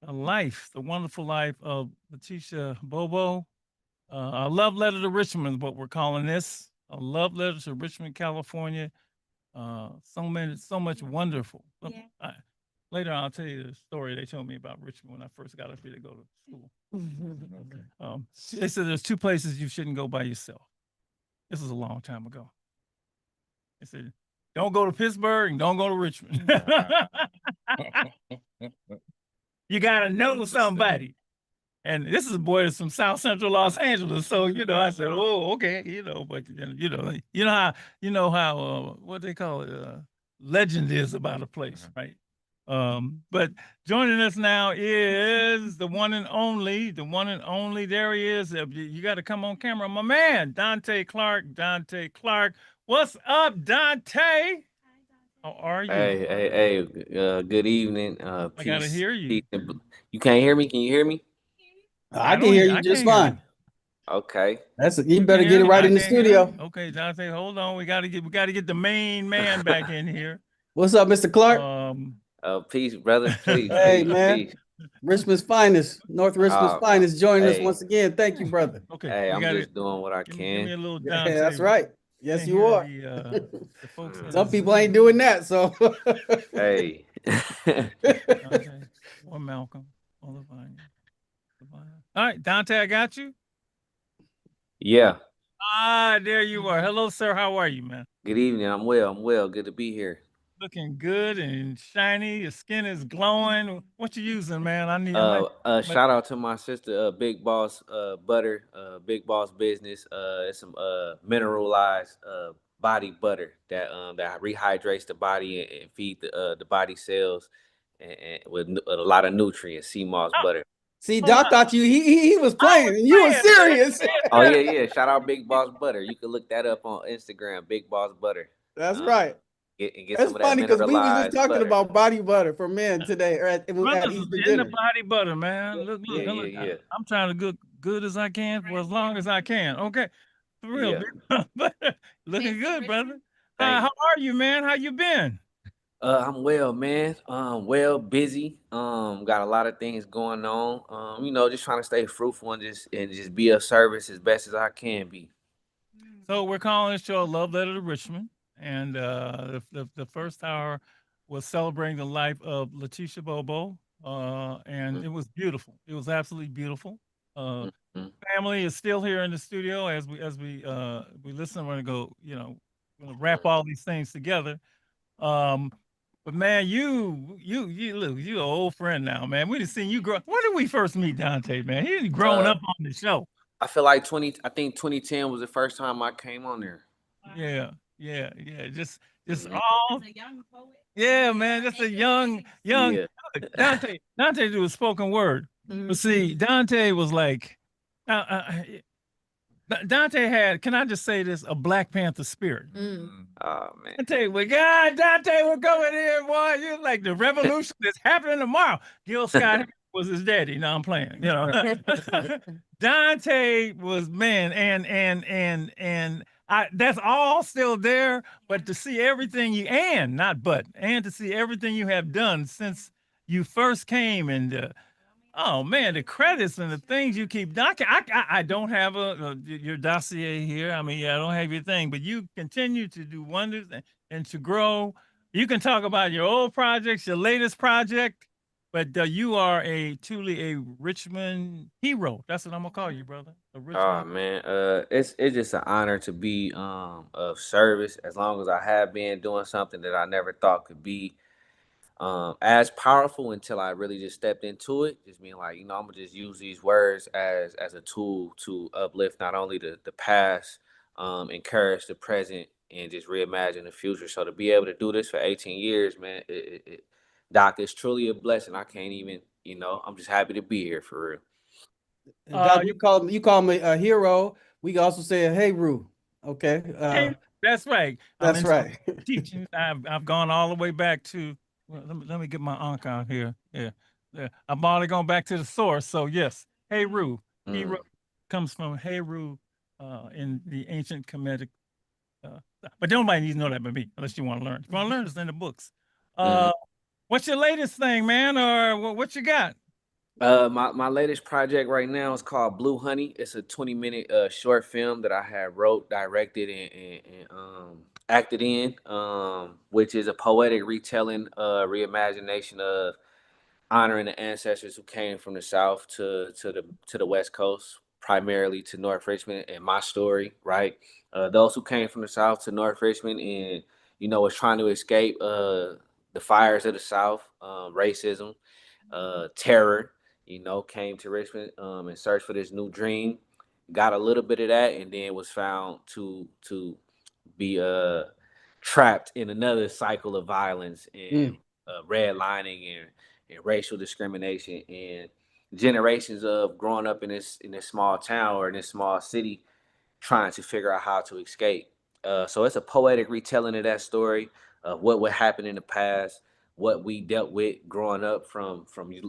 S2: the wonderful life of Letitia Bobo. A love letter to Richmond is what we're calling this. A love letter to Richmond, California. So much wonderful. Later, I'll tell you the story they told me about Richmond when I first got up here to go to school. They said there's two places you shouldn't go by yourself. This was a long time ago. They said, don't go to Pittsburgh and don't go to Richmond. You got to know somebody. And this is a boy that's from South Central Los Angeles. So, I said, oh, okay, but how what they call it, legend is about a place, right? But joining us now is the one and only, there he is. You got to come on camera, my man, Dante Clark. What's up, Dante? How are you?
S18: Hey, good evening.
S2: I
S18: Peace.
S2: gotta hear you.
S18: You can't hear me? Can you hear me?
S3: I can hear you just fine.
S18: Okay.
S3: You better get it right in the studio.
S2: Okay, Dante, hold on. We gotta get the main man back in here.
S3: What's up, Mr. Clark?
S18: Peace, brother. Please.
S3: Hey,
S18: peace,
S3: man.
S18: peace.
S3: Richmond's finest, North Richmond's finest, joining us
S18: hey.
S3: once again. Thank you, brother.
S2: Okay.
S18: Hey, I'm just doing what I
S2: Give
S18: can.
S2: me a little
S3: Yeah,
S2: Dante.
S3: that's right. Yes, you are.
S2: The folks in
S3: Some
S2: the
S3: people ain't doing that, so.
S18: Hey.
S2: Dante, or Malcolm, or Levine. All right, Dante, I got you.
S18: Yeah.
S2: There you are. Hello, sir. How are you, man?
S18: Good evening. I'm well. Good to be here.
S2: Looking good and shiny. Your skin is glowing. What you using, man? I need
S18: Shout out to my sister, Big Boss Butter, Big Boss Business. It's some mineralized body butter that rehydrates the body and feed the body cells and with a lot of nutrients. Sea moss butter.
S3: See, Doc thought he was playing and you were serious.
S18: Oh yeah. Shout out Big Boss Butter. You can look that up on Instagram, Big Boss Butter.
S3: That's right.
S18: Get
S3: That's
S18: some of that
S3: funny because we was just
S18: mineralized
S3: talking
S18: butter.
S3: about body butter for men today at
S2: brothers
S3: Easter
S2: in
S3: dinner.
S2: the body butter, man. Look.
S18: Yeah.
S2: I'm trying to look good as I can for as long as I can. Okay, for real.
S18: Yeah.
S2: Looking good, brother.
S18: Thank
S2: How are you, man? How you been?
S18: I'm well, man. Busy. Got a lot of things going on. Just trying to stay fruitful and just be of service as best as I can be.
S2: So we're calling this show a love letter to Richmond, and the first hour was celebrating the life of Letitia Bobo, and it was beautiful. It was absolutely beautiful. Family is still here in the studio as we listen. We're gonna go, gonna wrap all these things together. But man, you look, you an old friend now, man. We just seen you grow. When did we first meet Dante, man? He's grown up on the show.
S18: I feel like 2010 was the first time I came on there.
S2: Yeah. Just all. Yeah, man. Just a young.
S18: Yeah.
S2: Dante do a spoken word. But see, Dante was like, Dante had. Can I just say this? A Black Panther spirit.
S18: Oh man.
S2: Dante, Dante, we're going here, boy. You're like the revolution is happening tomorrow. Gil Scott was his daddy. Now I'm playing. Dante was man, and that's all still there. But to see everything to see everything you have done since you first came, and oh man, the credits and the things you keep. I don't have your dossier here. I mean, I don't have your thing, but you continue to do wonders and to grow. You can talk about your old projects, your latest project, but you are truly a Richmond hero. That's what I'm gonna call you, brother.
S18: Oh man, it's just an honor to be of service. As long as I have been doing something that I never thought could be as powerful until I really just stepped into it. Just being like, I'm gonna just use these words as a tool to uplift not only the past, encourage the present, and just reimagine the future. So to be able to do this for 18 years, man, Doc, it's truly a blessing. I can't even, I'm just happy to be here for real.
S3: Doc, you call me a hero. We can also say a hey Roo. Okay.
S2: That's right.
S3: That's right.
S2: Teaching. I've gone all the way back to. Well, let me get my ankh out here. Yeah. I'm already going back to the source. So yes, hey Roo. Hero comes from hey Roo, in the ancient Kemetic. But nobody needs to know that but me, unless you want to learn. If you want to learn, it's in the books. What's your latest thing, man, or what you got?
S18: My latest project right now is called Blue Honey. It's a 20-minute short film that I have wrote, directed, and acted in, which is a poetic retelling, reimagination of honoring the ancestors who came from the south to the west coast, primarily to North Richmond, and my story, right? Those who came from the south to North Richmond and was trying to escape the fires of the south, racism, terror, came to Richmond and searched for this new dream. Got a little bit of that, and then was found to be trapped in another cycle of violence and redlining and racial discrimination and generations of growing up in this small town or in this small city trying to figure out how to escape. So it's a poetic retelling of that story of what would happen in the past, what we dealt with growing up from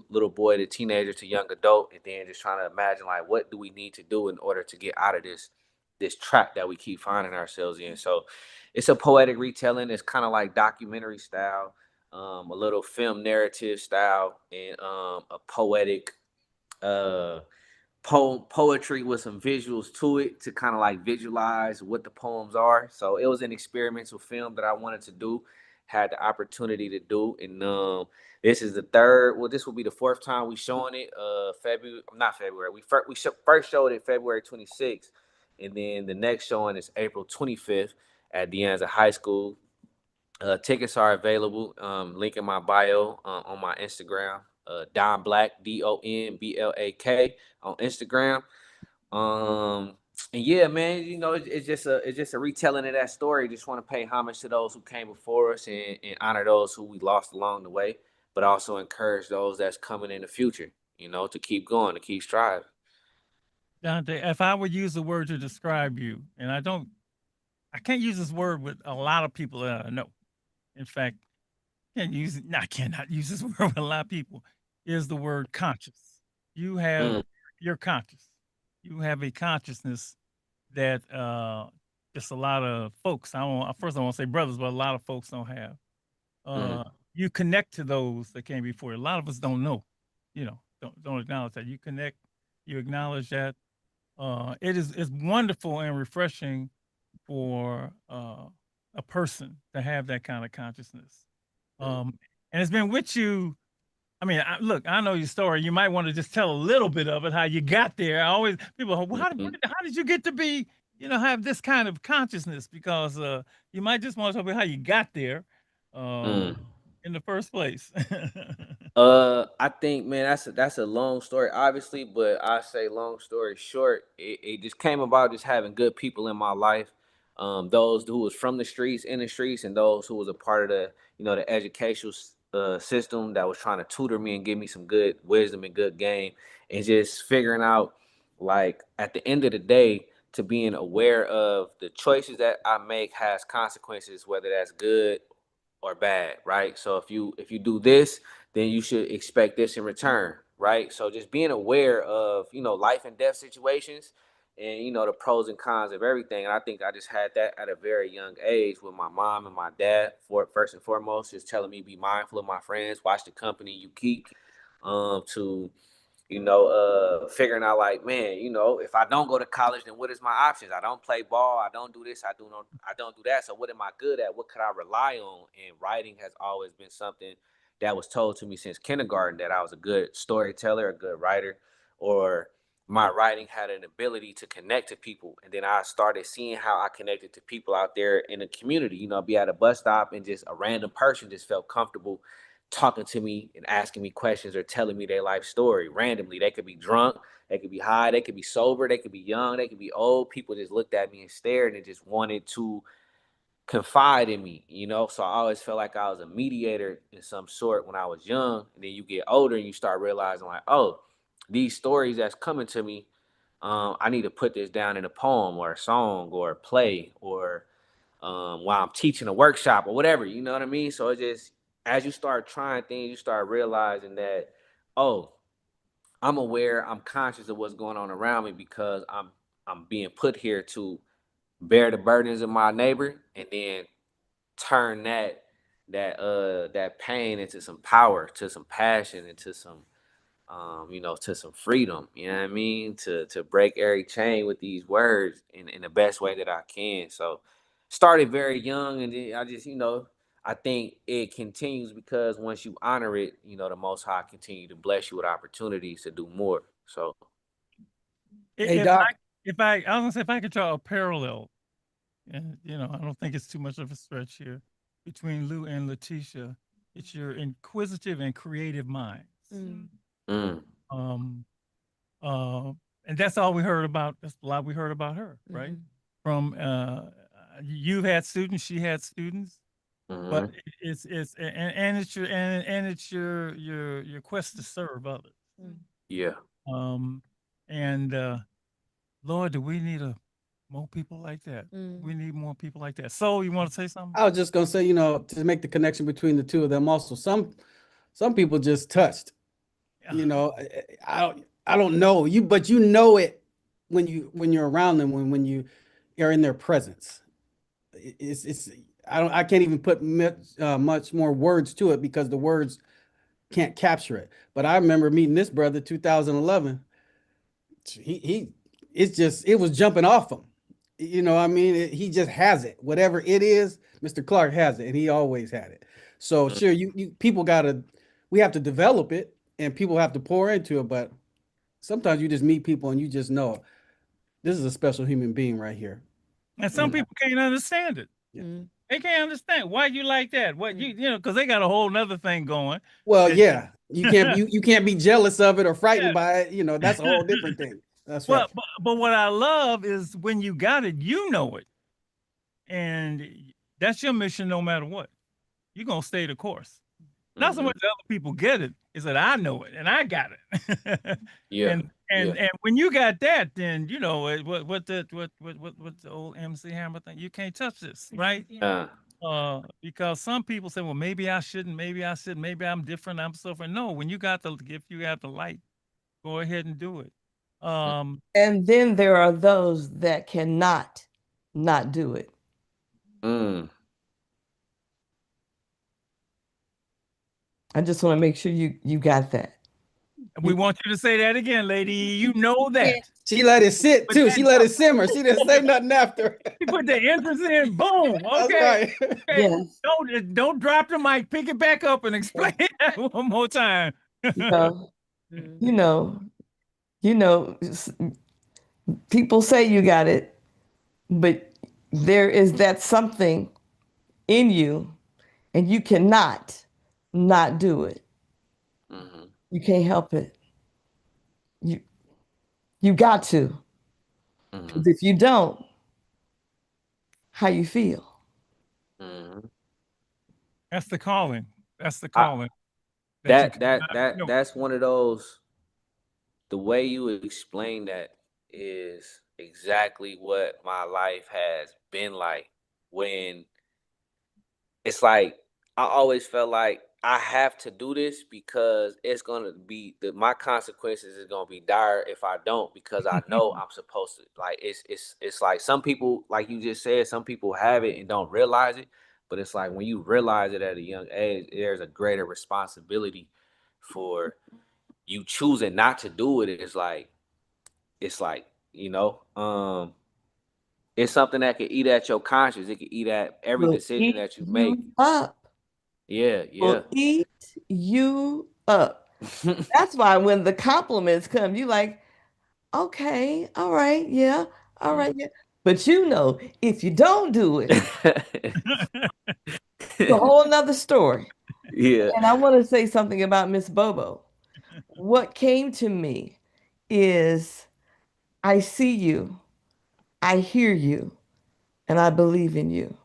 S18: little boy to teenager to young adult, and then just trying to imagine like what do we need to do in order to get out of this trap that we keep finding ourselves in. So it's a poetic retelling. It's kind of like documentary style, a little film narrative style, and a poetic uh poetry with some visuals to it to kind of like visualize what the poems are. So it was an experimental film that I wanted to do, had the opportunity to do, and this is the third. Well, this will be the fourth time we showing it. February, not February. We first showed it February 26th, and then the next showing is April 25th at De Anza High School. Tickets are available. Link in my bio on my Instagram. Don Black, DonBlak on Instagram. And yeah, man, it's just a retelling of that story. Just want to pay homage to those who came before us and honor those who we lost along the way, but also encourage those that's coming in the future. To keep going, to keep striving.
S2: Dante, if I would use a word to describe you, and I can't use this word with a lot of people that I know. In fact, can't use it. No, I cannot use this word with a lot of people. Is the word conscious? You have you're conscious. You have a consciousness that just a lot of folks. I won't say brothers, but a lot of folks don't have. You connect to those that came before. A lot of us don't know. Don't acknowledge that. You connect. You acknowledge that. It's wonderful and refreshing for a person to have that kind of consciousness. And it's been with you. I mean, look, I know your story. You might want to just tell a little bit of it, how you got there. I always people, well, how did you get to be, have this kind of consciousness? Because you might just want to talk about how you got there in the first place.
S18: I think, man, that's a long story, obviously, but I say long story short, it just came about just having good people in my life, those who was from the streets, in the streets, and those who was a part of the educational system that was trying to tutor me and give me some good wisdom and good game, and just figuring out, like, at the end of the day, to being aware of the choices that I make has consequences, whether that's good or bad, right? So if you do this, then you should expect this in return, right? So just being aware of life and death situations, and the pros and cons of everything. And I think I just had that at a very young age with my mom and my dad. For first and foremost, just telling me be mindful of my friends, watch the company you keep. To figuring out like, man, if I don't go to college, then what is my options? I don't play ball. I don't do this. I don't do that. So what am I good at? What could I rely on? And writing has always been something that was told to me since kindergarten, that I was a good storyteller, a good writer, or my writing had an ability to connect to people. And then I started seeing how I connected to people out there in the community, be at a bus stop and just a random person just felt comfortable talking to me and asking me questions or telling me their life story randomly. They could be drunk, they could be high, they could be sober, they could be young, they could be old. People just looked at me and stared and just wanted to confide in me. So I always felt like I was a mediator in some sort when I was young. And then you get older and you start realizing like, oh, these stories that's coming to me, I need to put this down in a poem or a song or a play or while I'm teaching a workshop or whatever, you know what I mean? So it just, as you start trying things, you start realizing that, oh, I'm aware, I'm conscious of what's going on around me because I'm I'm being put here to bear the burdens of my neighbor, and then turn that pain into some power, to some passion, into some to some freedom. You know what I mean? To break every chain with these words in the best way that I can. So started very young, and then I just, I think it continues because once you honor it, the Most High continue to bless you with opportunities to do more. So
S3: Hey,
S2: If
S3: Doc.
S2: I was gonna say, if I could draw a parallel, and I don't think it's too much of a stretch here between Lou and Letitia. It's your inquisitive and creative minds.
S18: mm,
S2: Um, uh, and that's all we heard about. That's a lot we heard about her, right? From you had students, she had students, but
S18: mhm,
S2: and it's your and it's your quest to serve others.
S18: yeah.
S2: Um, and Lord, do we need more people like that? We need more people like that. So you want to say something?
S3: I was just gonna say, to make the connection between the two of them. Also, some people just touched. I don't know you, but you know it when you're around them, when you are in their presence. It's I can't even put much more words to it because the words can't capture it. But I remember meeting this brother 2011. He it was jumping off him. I mean, he just has it. Whatever it is, Mr. Clark has it, and he always had it. So
S18: Mm.
S3: sure, you people we have to develop it, and people have to pour into it. But sometimes you just meet people and you just know this is a special human being right here.
S2: And some people can't understand it. They can't understand why you like that. What because they got a whole nother thing going.
S3: Well,
S2: that-
S3: yeah, you can't be jealous of it or frightened by it. That's a whole different thing. That's right.
S2: Well, but what I love is when you got it, you know it, and that's your mission no matter what. You're gonna stay the course. Not so
S18: Mhm.
S2: much that other people get it, is that I know it and I got it.
S18: Yeah, yeah.
S2: And when you got that, then what the old MC Hammer thing, you can't touch this, right? Because some people say, well, maybe I shouldn't, maybe I'm different, I'm so different. No, when you got the gift, you got the light, go ahead and do it.
S19: And then there are those that cannot not do it.
S18: Mm.
S19: I just want to make sure you got that.
S2: We want you to say that again, lady. You know that.
S3: She let it sit
S2: But
S3: too.
S2: that
S3: She let it simmer. She didn't say nothing after.
S2: You put the entrance in, boom.
S3: That's
S2: Okay.
S3: right.
S2: Okay.
S19: Yes.
S2: Don't drop the mic. Pick it back up and explain that one more time.
S19: No. You know, people say you got it, but there is that something in you, and you cannot not do it.
S18: Mhm.
S19: You can't help it. You got to.
S18: Mhm.
S19: 'Cause if you don't, how you feel?
S18: Mhm.
S2: That's the calling. That's the
S18: I,
S2: calling. That you cannot,
S18: that's one of those. The way you explain that is exactly what my life has been like. When it's like I always felt like I have to do this because it's gonna be my consequences is gonna be dire if I don't, because I know I'm supposed to. Like it's like some people, like you just said, some people have it and don't realize it. But it's like when you realize it at a young age, there's a greater responsibility for you choosing not to do it. It's like, it's something that can eat at your conscience. It can eat at every
S19: Will
S18: decision
S19: eat
S18: that you make.
S19: you up.
S18: Yeah, yeah.
S19: Will eat you up. That's why when the compliments come, you like, okay, all right, yeah, all right, yeah. But if you don't do it, it's a whole nother story.
S18: Yeah.
S19: And I want to say something about Miss Bobo. What came to me is I see you, I hear you, and I believe in you.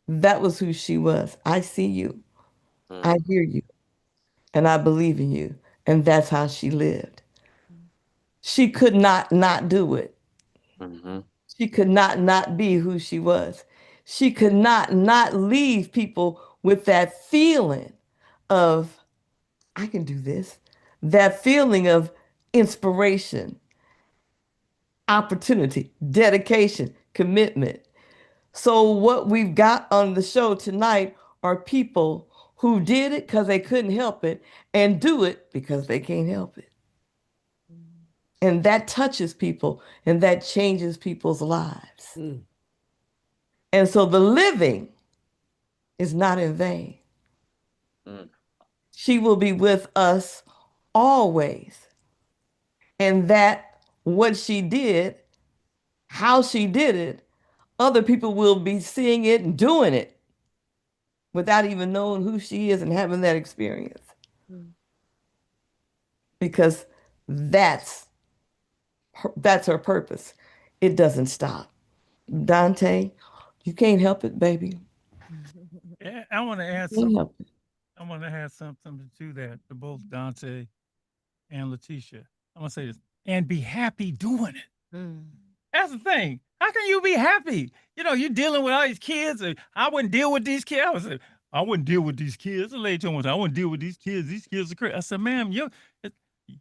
S19: That was who she was. I see you, I hear you, and I believe in you. And that's how she lived. She could not do it.
S18: Mm-hmm.
S19: She could not be who she was. She could not leave people with that feeling of, I can do this, that feeling of inspiration. opportunity, dedication, commitment. So what we've got on the show tonight are people who did it because they couldn't help it and do it because they can't help it. And that touches people and that changes people's lives. And so the living is not in vain. She will be with us always. And that what she did, how she did it, other people will be seeing it and doing it without even knowing who she is and having that experience. Because that's her purpose. It doesn't stop. Dante, you can't help it, baby.
S2: Yeah, I want to add
S19: Can't
S2: something.
S19: help it.
S2: I want to add something to that, to both Dante and Letitia. I'm gonna say this, and be happy doing it. That's the thing. How can you be happy? You know, you're dealing with all these kids. And I wouldn't deal with these kids. I wouldn't deal with these kids. The lady told me, I wouldn't deal with these kids. These kids are crazy. I said, ma'am,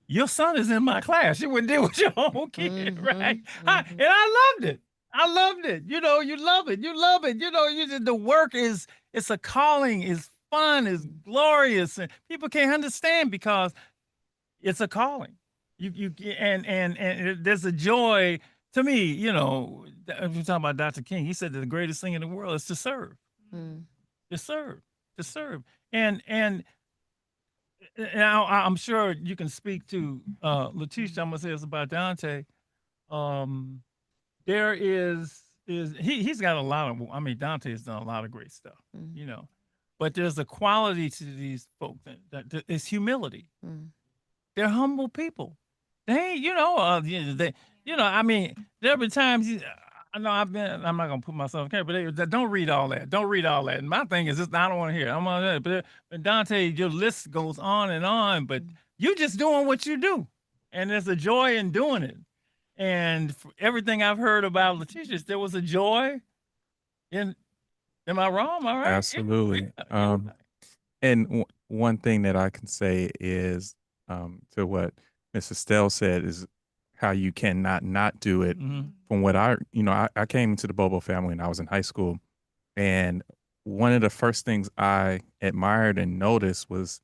S2: your son is in my class. You wouldn't deal with your own kid, right? And I loved it. I loved it. You know, you love it. You love it. You know, the work it's a calling. It's fun. It's glorious, and people can't understand because it's a calling. And there's a joy to me. You know, if you're talking about Dr. King, he said that the greatest thing in the world is to serve, to serve, to serve, and I'm sure you can speak to Letitia. I'm gonna say this about Dante. There is he's got a lot of. I mean, Dante has done a lot of great stuff, you know, but there's a quality to these folks that is humility. They're humble people. They ain't, I mean, there have been times. I know I've been. I'm not gonna put myself in camera, but don't read all that. Don't read all that. And my thing is, just I don't want to hear it. I'm on that. But Dante, your list goes on and on. But you just doing what you do, and there's a joy in doing it. And everything I've heard about Letitia, there was a joy. In, am I wrong? All right.
S5: Absolutely. And one thing that I can say is to what Mrs. Stell said is how you cannot not do it. From what I came into the Bobo family when I was in high school, and one of the first things I admired and noticed was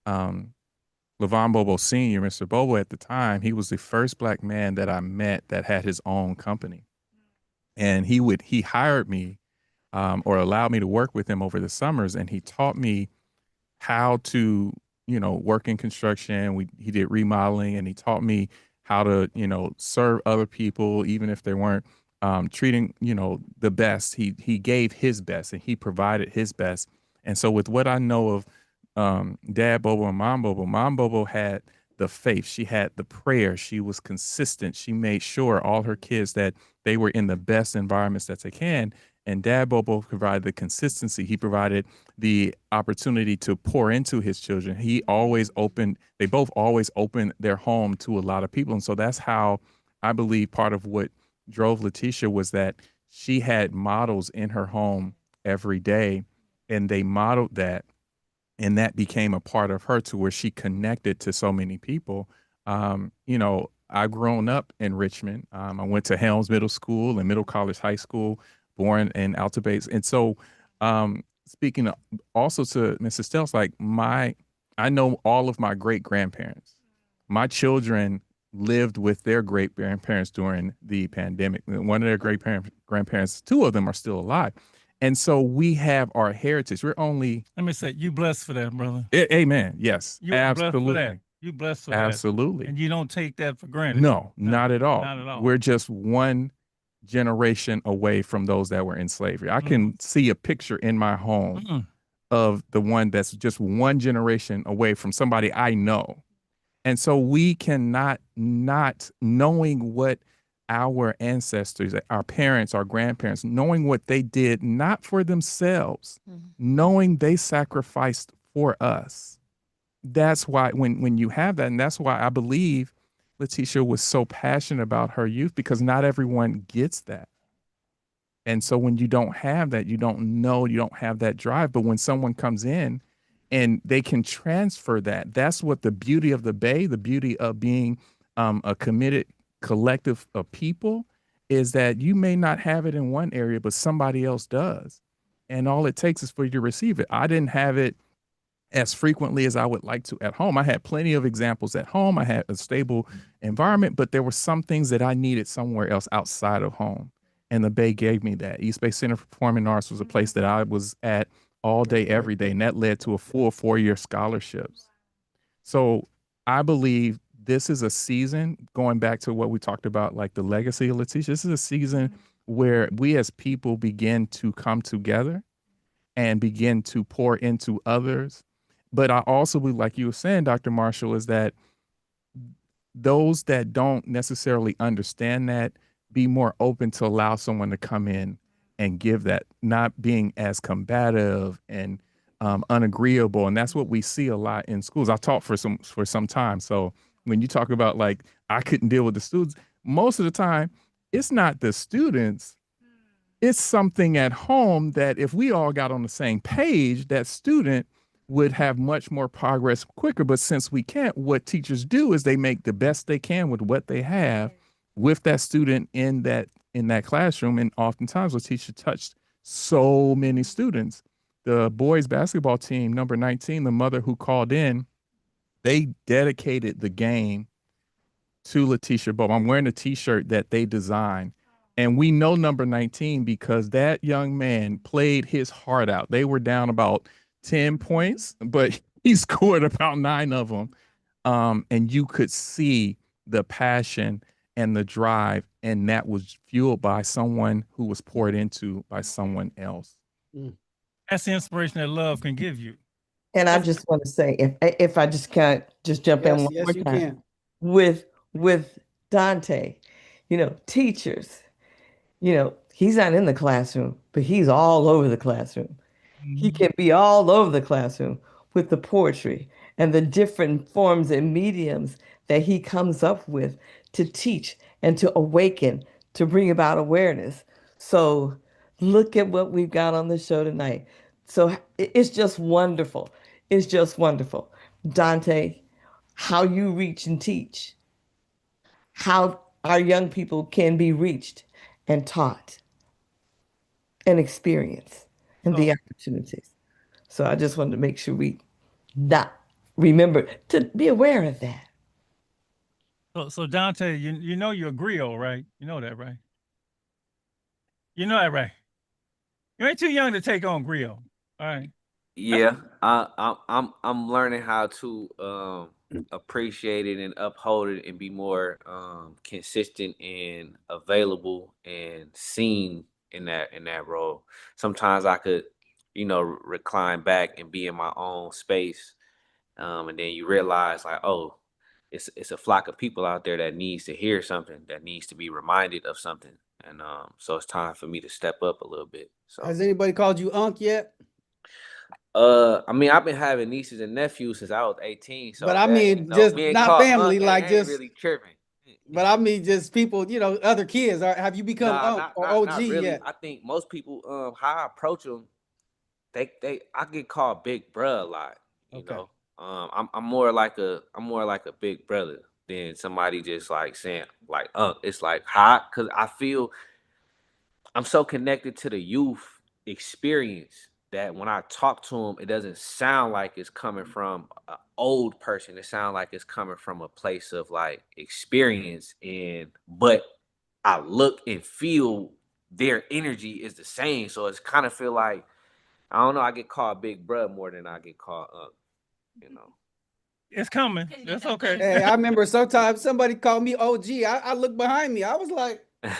S5: Levon Bobo Sr., Mr. Bobo at the time. He was the first Black man that I met that had his own company, and he hired me or allowed me to work with him over the summers, and he taught me how to, work in construction. He did remodeling, and he taught me how to, serve other people, even if they weren't treating, the best. He gave his best, and he provided his best. And so with what I know of Dad Bobo and Mom Bobo had the faith. She had the prayer. She was consistent. She made sure all her kids that they were in the best environments that they can. And Dad Bobo provided the consistency. He provided the opportunity to pour into his children. They both always opened their home to a lot of people. And so that's how I believe part of what drove Letitia was that she had models in her home every day, and they modeled that. And that became a part of her to where she connected to so many people. I've grown up in Richmond. I went to Helms Middle School and Middle College High School, born in Alta Bates. And so speaking also to Mrs. Stelz, I know all of my great grandparents. My children lived with their great grandparents during the pandemic. One of their great grandparents, two of them are still alive. And so we have our heritage. We're only.
S2: Let me say, you blessed for that, brother.
S5: Amen. Yes,
S2: You
S5: absolutely.
S2: blessed for that. You blessed for that.
S5: Absolutely.
S2: And you don't take that for granted.
S5: No, not at all.
S2: Not at all.
S5: We're just one generation away from those that were in slavery. I can see a picture in my home of the one that's just one generation away from somebody I know. And so we cannot not knowing what our ancestors, our parents, our grandparents, knowing what they did, not for themselves, knowing they sacrificed for us. That's why when you have that, and that's why I believe Letitia was so passionate about her youth, because not everyone gets that. And so when you don't have that, you don't know, you don't have that drive. But when someone comes in and they can transfer that, that's what the beauty of the Bay, the beauty of being a committed collective of people is that you may not have it in one area, but somebody else does. And all it takes is for you to receive it. I didn't have it as frequently as I would like to at home. I had plenty of examples at home. I had a stable environment, but there were some things that I needed somewhere else outside of home. And the Bay gave me that. East Bay Center for Performing Arts was a place that I was at all day, every day. And that led to a full 4-year scholarships. So I believe this is a season, going back to what we talked about, like the legacy of Letitia. This is a season where we as people begin to come together and begin to pour into others. But I also believe, like you were saying, Dr. Marshall, is that those that don't necessarily understand that, be more open to allow someone to come in and give that, not being as combative and unagreeable. And that's what we see a lot in schools. I taught for some time. So when you talk about like I couldn't deal with the students, most of the time it's not the students, it's something at home that if we all got on the same page, that student would have much more progress quicker. But since we can't, what teachers do is they make the best they can with what they have with that student in that classroom. And oftentimes the teacher touched so many students. The boys basketball team, number 19, the mother who called in, they dedicated the game to Letitia Bob. I'm wearing a t-shirt that they designed. And we know number 19 because that young man played his heart out. They were down about 10 points, but he scored about 9 of them. And you could see the passion and the drive, and that was fueled by someone who was poured into by someone else.
S2: That's the inspiration that love can give you.
S19: And I just want to say, if I just can't just jump in
S3: Yes,
S19: one
S3: yes,
S19: more
S3: you
S19: time
S3: can.
S19: with Dante, teachers, he's not in the classroom, but he's all over the classroom. He can be all over the classroom with the poetry and the different forms and mediums that he comes up with to teach and to awaken, to bring about awareness. So look at what we've got on the show tonight. So it's just wonderful. It's just wonderful. Dante, how you reach and teach, how our young people can be reached and taught and experience and the opportunities. So I just wanted to make sure we not remember to be aware of that.
S2: So Dante, you know you're a griot, right? You know that, right? You know that, right? You ain't too young to take on griot. All right.
S18: Yeah, I'm learning how to appreciate it and uphold it and be more consistent and available and seen in that role. Sometimes I could, recline back and be in my own space, and then you realize like, oh, it's a flock of people out there that needs to hear something, that needs to be reminded of something, and so it's time for me to step up a little bit. So.
S3: Has anybody called you Unc yet?
S18: I mean, I've been having nieces and nephews since I was 18, so
S3: But I
S18: that
S3: mean, just
S18: being
S3: not
S18: called
S3: family,
S18: Unc
S3: like
S18: ain't
S3: just.
S18: really tripping.
S3: But I mean, just people, other kids. Have you become
S18: Nah,
S3: Unc
S18: not
S3: or
S18: not
S3: OG
S18: not really.
S3: yet?
S18: I think most people, how I approach them, I get called Big Bruh a lot. You
S3: Okay.
S18: know, I'm more like a big brother than somebody just like saying like Unc. It's like how, cause I feel I'm so connected to the youth experience that when I talk to them, it doesn't sound like it's coming from an old person. It sounds like it's coming from a place of like experience, but I look and feel their energy is the same. So it's kind of feel like I don't know. I get called Big Bruh more than I get called you know.
S2: It's coming. That's okay.
S3: Hey, I remember sometimes somebody called me OG. I looked behind me. I was like, and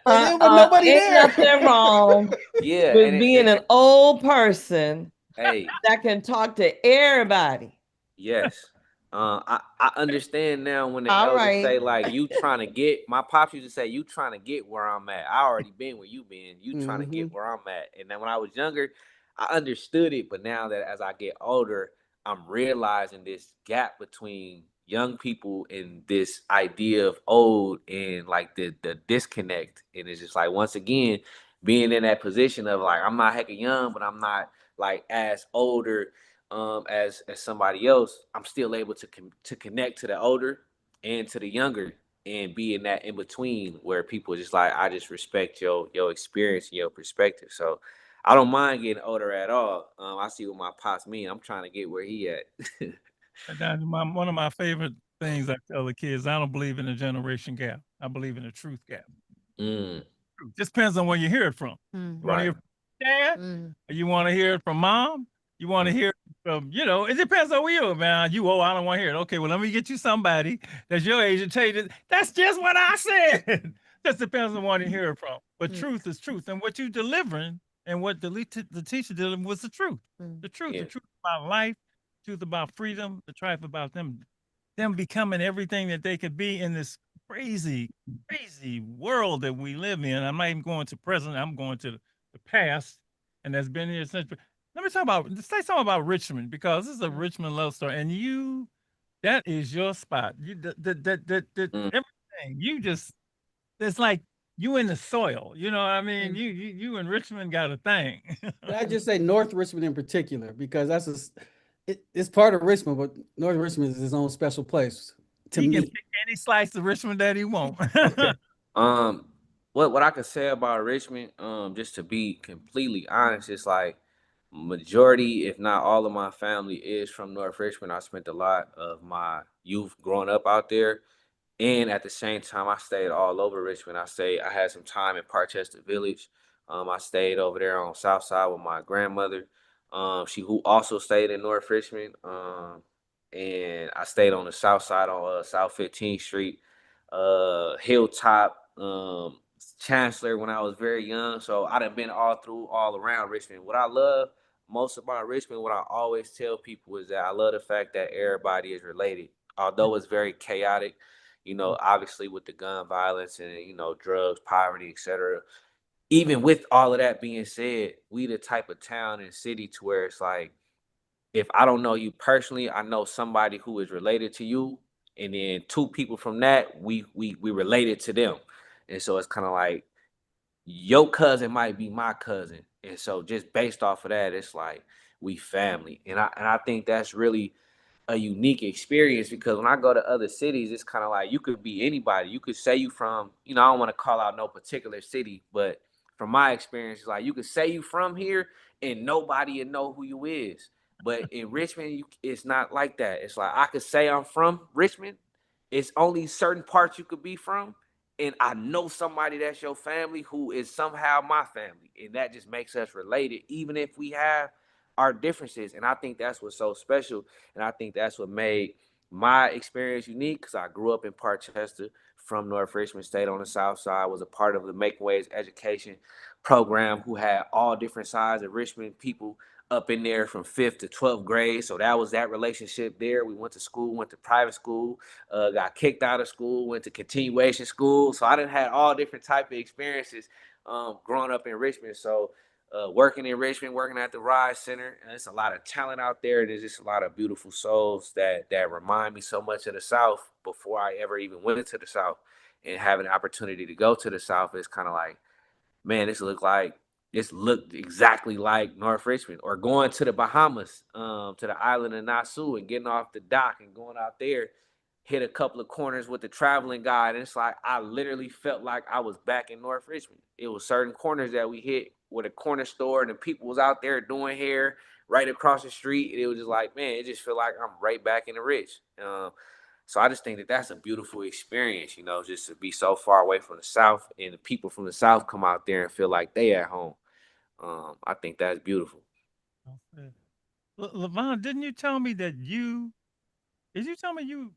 S3: there was nobody
S19: Ain't
S3: there.
S19: nothing wrong
S18: Yeah,
S19: with
S18: and
S19: being an old person
S18: hey,
S19: that can talk to everybody.
S18: yes. I understand now when the
S19: All
S18: elders
S19: right.
S18: say like you trying to get my pops used to say you trying to get where I'm at. I already been where you been. You trying to get where I'm at. And then when I was younger, I understood it, but now that as I get older, I'm realizing this gap between young people and this idea of old and like the disconnect. And it's just like once again, being in that position of like I'm not hecka young, but I'm not like as older as somebody else. I'm still able to connect to the older and to the younger, and be in that in between where people just like, I just respect your experience and your perspective. So I don't mind getting older at all. I see what my pops mean. I'm trying to get where he at.
S2: And that's one of my favorite things I tell the kids. I don't believe in a generation gap. I believe in a truth gap.
S18: Mm,
S2: Just depends on where you hear it from. You want to hear
S18: right.
S2: from dad, or you want to hear it from mom. You want to
S18: Mm,
S2: hear it from, it depends on you, man. I don't want to hear it. Okay, well, let me get you somebody that's your age and tell you that that's just what I said. Just depends on where you hear it from. But truth is truth. And what you delivering and what the teacher delivered was the truth. The
S18: yeah.
S2: truth about life, truth about freedom, the truth about them becoming everything that they could be in this crazy, crazy world that we live in. I'm not even going to present. I'm going to the past, and that's been here since. Let me say something about Richmond because this is a Richmond love story, and that is your spot. You
S18: Mm,
S2: everything you just it's like you in the soil. You know what I mean? You in Richmond got a thing.
S3: But I just say North Richmond in particular because it's part of Richmond, but North Richmond is its own special place to
S2: He can
S3: me.
S2: pick any slice of Richmond that he want.
S3: Okay.
S18: Um, what I could say about Richmond, just to be completely honest, it's like majority, if not all of my family is from North Richmond. I spent a lot of my youth growing up out there. And at the same time, I stayed all over Richmond. I had some time in Parchester Village. I stayed over there on South Side with my grandmother. She who also stayed in North Richmond. And I stayed on the South Side on South 15th Street, Hilltop, Chancellor when I was very young. So I done been all around Richmond. What I love most about Richmond, what I always tell people is that I love the fact that everybody is related. Although it's very chaotic, obviously with the gun violence and drugs, poverty, etc. Even with all of that being said, we the type of town and city to where it's like, if I don't know you personally, I know somebody who is related to you, and then two people from that, we related to them, and so it's kind of like your cousin might be my cousin, and so just based off of that, it's like we family, and I think that's really a unique experience because when I go to other cities, it's kind of like you could be anybody. You could say you from, I don't want to call out no particular city, but from my experience, it's like you could say you from here and nobody will know who you is. But in Richmond, it's not like that. It's like I could say I'm from Richmond. It's only certain parts you could be from, and I know somebody that's your family who is somehow my family, and that just makes us related, even if we have our differences. And I think that's what's so special, and I think that's what made my experience unique because I grew up in Parchester from North Richmond, stayed on the South Side, was a part of the Making Waves education program who had all different sides of Richmond people up in there from 5th to 12th grade. So that was that relationship there. We went to school, went to private school, got kicked out of school, went to continuation school. So I done had all different type of experiences growing up in Richmond. So working in Richmond, working at the Rise Center, and there's a lot of talent out there. There's just a lot of beautiful souls that remind me so much of the South before I ever even went to the South. And having the opportunity to go to the South is kind of like, man, this looked exactly like North Richmond, or going to the Bahamas, to the island of Nassau and getting off the dock and going out there, hit a couple of corners with the traveling guide. And it's like I literally felt like I was back in North Richmond. It was certain corners that we hit with a corner store and the people was out there doing hair right across the street. And it was just like, man, it just feel like I'm right back in the Rich. So I just think that that's a beautiful experience, just to be so far away from the South and the people from the South come out there and feel like they at home. I think that's beautiful.
S2: Okay. Levon, didn't you tell me that did you tell me you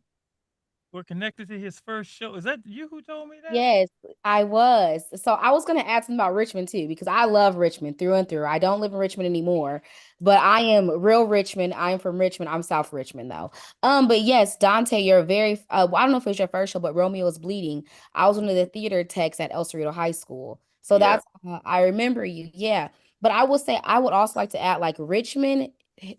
S2: were connected to his first show? Is that you who told me that?
S7: Yes, I was. So I was gonna ask him about Richmond too, because I love Richmond through and through. I don't live in Richmond anymore, but I am real Richmond. I am from Richmond. I'm South Richmond though. But yes, Dante, you're very well, I don't know if it was your first show, but Romeo is Bleeding. I was one of the theater techs at El Cerrito High School. So
S18: Yeah.
S7: that's I remember you. Yeah. But I will say I would also like to add like Richmond,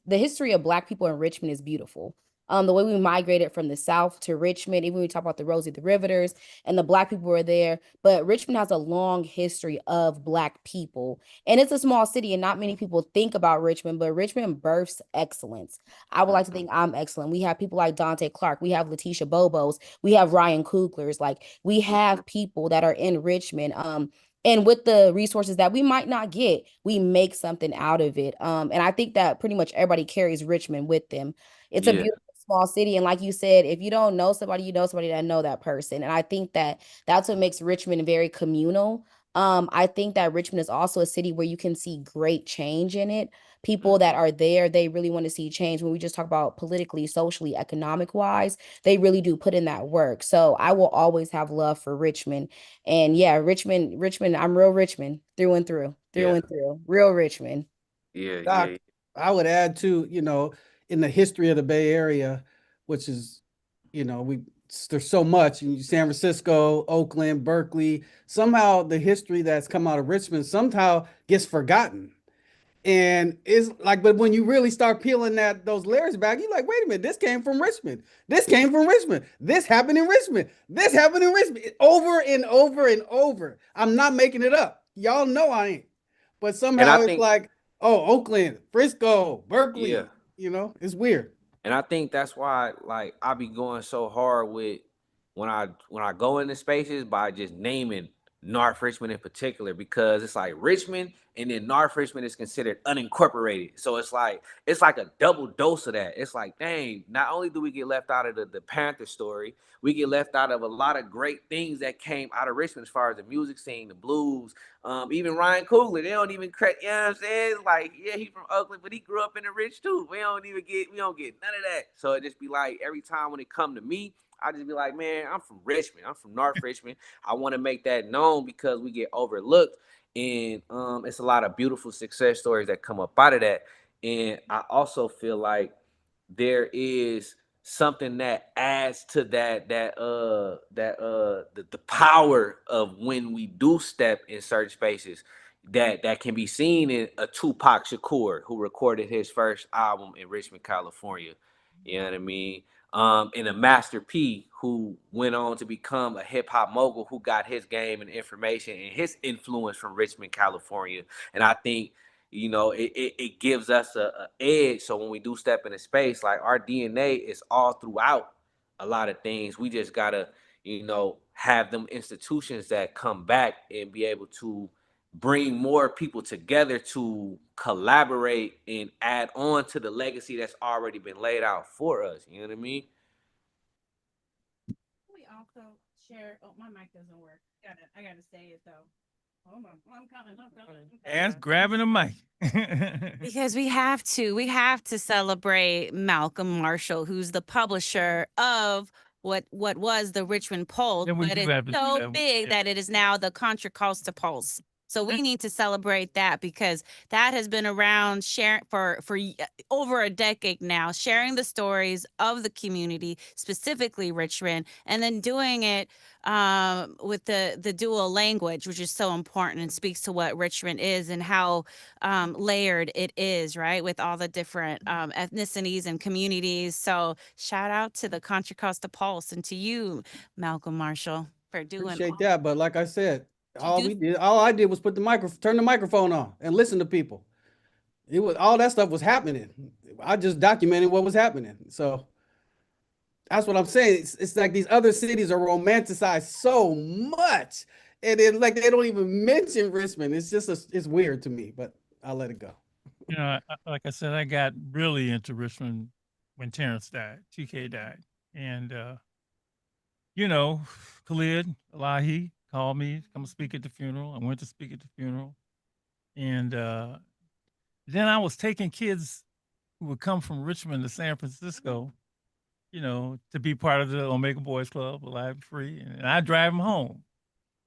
S7: the history of Black people in Richmond is beautiful. The way we migrated from the South to Richmond, even when we talk about the Rosie the Riveters and the Black people were there. But Richmond has a long history of Black people. And it's a small city, and not many people think about Richmond, but Richmond births excellence. I would like to think I'm excellent. We have people like Dante Clark. We have Letitia Bobos. We have Ryan Kugler's. Like, we have people that are in Richmond. And with the resources that we might not get, we make something out of it. And I think that pretty much everybody carries Richmond with them. It's a
S18: Yeah,
S7: beautiful small city, and like you said, if you don't know somebody, you know somebody that know that person. And I think that that's what makes Richmond very communal. I think that Richmond is also a city where you can see great change in it. People that are there, they really want to see change. When we just talk about politically, socially, economic wise, they really do put in that work. So I will always have love for Richmond. And yeah, Richmond, I'm real Richmond through and through, through
S18: yeah,
S7: and through, real Richmond.
S18: yeah, yeah,
S3: Doc, I would add too, in the history of the Bay Area, which is, there's so much in San Francisco, Oakland, Berkeley. Somehow the history that's come out of Richmond somehow gets forgotten. And it's like, but when you really start peeling those layers back, you're like, wait a minute, this came from Richmond. This came from Richmond. This happened in Richmond. This happened in Richmond. Over and over and over. I'm not making it up. Y'all know I ain't. But
S18: and I
S3: somehow it's
S18: think
S3: like, oh, Oakland, Frisco,
S18: yeah.
S3: Berkeley, it's weird.
S18: And I think that's why like I be going so hard with when I go into spaces by just naming North Richmond in particular, because it's like Richmond and then North Richmond is considered unincorporated. So it's like a double dose of that. It's like, dang, not only do we get left out of the Panther story, we get left out of a lot of great things that came out of Richmond as far as the music scene, the blues, even Ryan Coogler, they don't even credit, you know what I'm saying? Like, yeah, he from Oakland, but he grew up in the rich too. We don't get none of that. So it just be like every time when it come to me, I just be like, man, I'm from Richmond. I'm from North Richmond. I want to make that known because we get overlooked. And it's a lot of beautiful success stories that come up out of that. And I also feel like there is something that adds to the power of when we do step in certain spaces that can be seen in a Tupac Shakur who recorded his first album in Richmond, California. You know what I mean? And a Master P who went on to become a hip hop mogul who got his game and information and his influence from Richmond, California. And I think it gives us a edge. So when we do step into space, like our DNA is all throughout a lot of things. We just gotta, have them institutions that come back and be able to bring more people together to collaborate and add on to the legacy that's already been laid out for us. You know what I mean?
S4: We also share. Oh, my mic doesn't work. I gotta say it though. Hold on. I'm coming.
S2: Ask grabbing a mic.
S4: Because we have to celebrate Malcolm Marshall, who's the publisher of what was the Richmond Pulse,
S2: Then we
S4: but
S2: do
S4: it's
S2: have to
S4: so
S2: that.
S4: big that it is now the Contra Costa Pulse. So we need to celebrate that because that has been around sharing for over a decade now, sharing the stories of the community, specifically Richmond, and then doing it with the dual language, which is so important and speaks to what Richmond is and how layered it is, right? With all the different ethnicities and communities. So shout out to the Contra Costa Pulse and to you, Malcolm Marshall, for doing
S3: Appreciate
S4: all
S3: that. But like I said,
S4: you do.
S3: all I did was turn the microphone on and listen to people. It was all that stuff was happening. I just documented what was happening. So that's what I'm saying. It's like these other cities are romanticized so much, and then like they don't even mention Richmond. It's weird to me, but I'll let it go.
S2: Like I said, I got really into Richmond when Terrence died, TK died. And, Khalid Elahi called me to come speak at the funeral. I went to speak at the funeral. And then I was taking kids who would come from Richmond to San Francisco, to be part of the Omega Boys Club, Alive and Free. And I drive them home.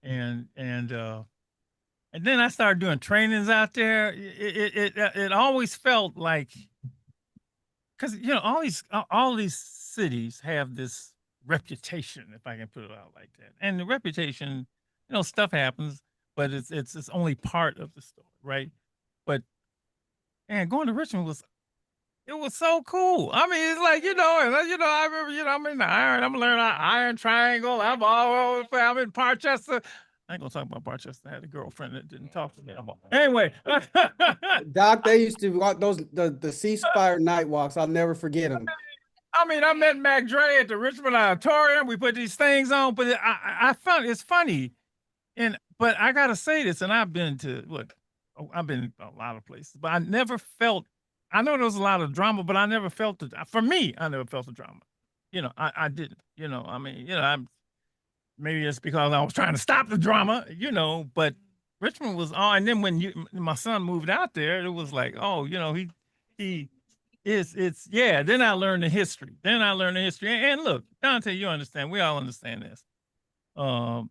S2: And then I started doing trainings out there. It always felt like, because all these cities have this reputation, if I can put it out like that. And the reputation, stuff happens, but it's only part of the story, right? But going to Richmond was It was so cool. I mean, it's like, I remember, I'm in the iron. I'm learning iron triangle. I'm in Parchester. I ain't gonna talk about Parchester. I had a girlfriend that didn't talk to me. Anyway,
S3: Doc, they used to walk the ceasefire night walks. I'll never forget them.
S2: I mean, I met Mac Dre at the Richmond Auditorium. We put these things on, but I found it's funny. But I gotta say this, and I've been I've been a lot of places, but I never felt. I know there was a lot of drama, but I never felt it. For me, I never felt the drama. I didn't. I mean, I'm maybe it's because I was trying to stop the drama. But Richmond was on, and then when my son moved out there, it was like, oh, he it's yeah. Then I learned the history. And look, Dante, you understand. We all understand this. Um,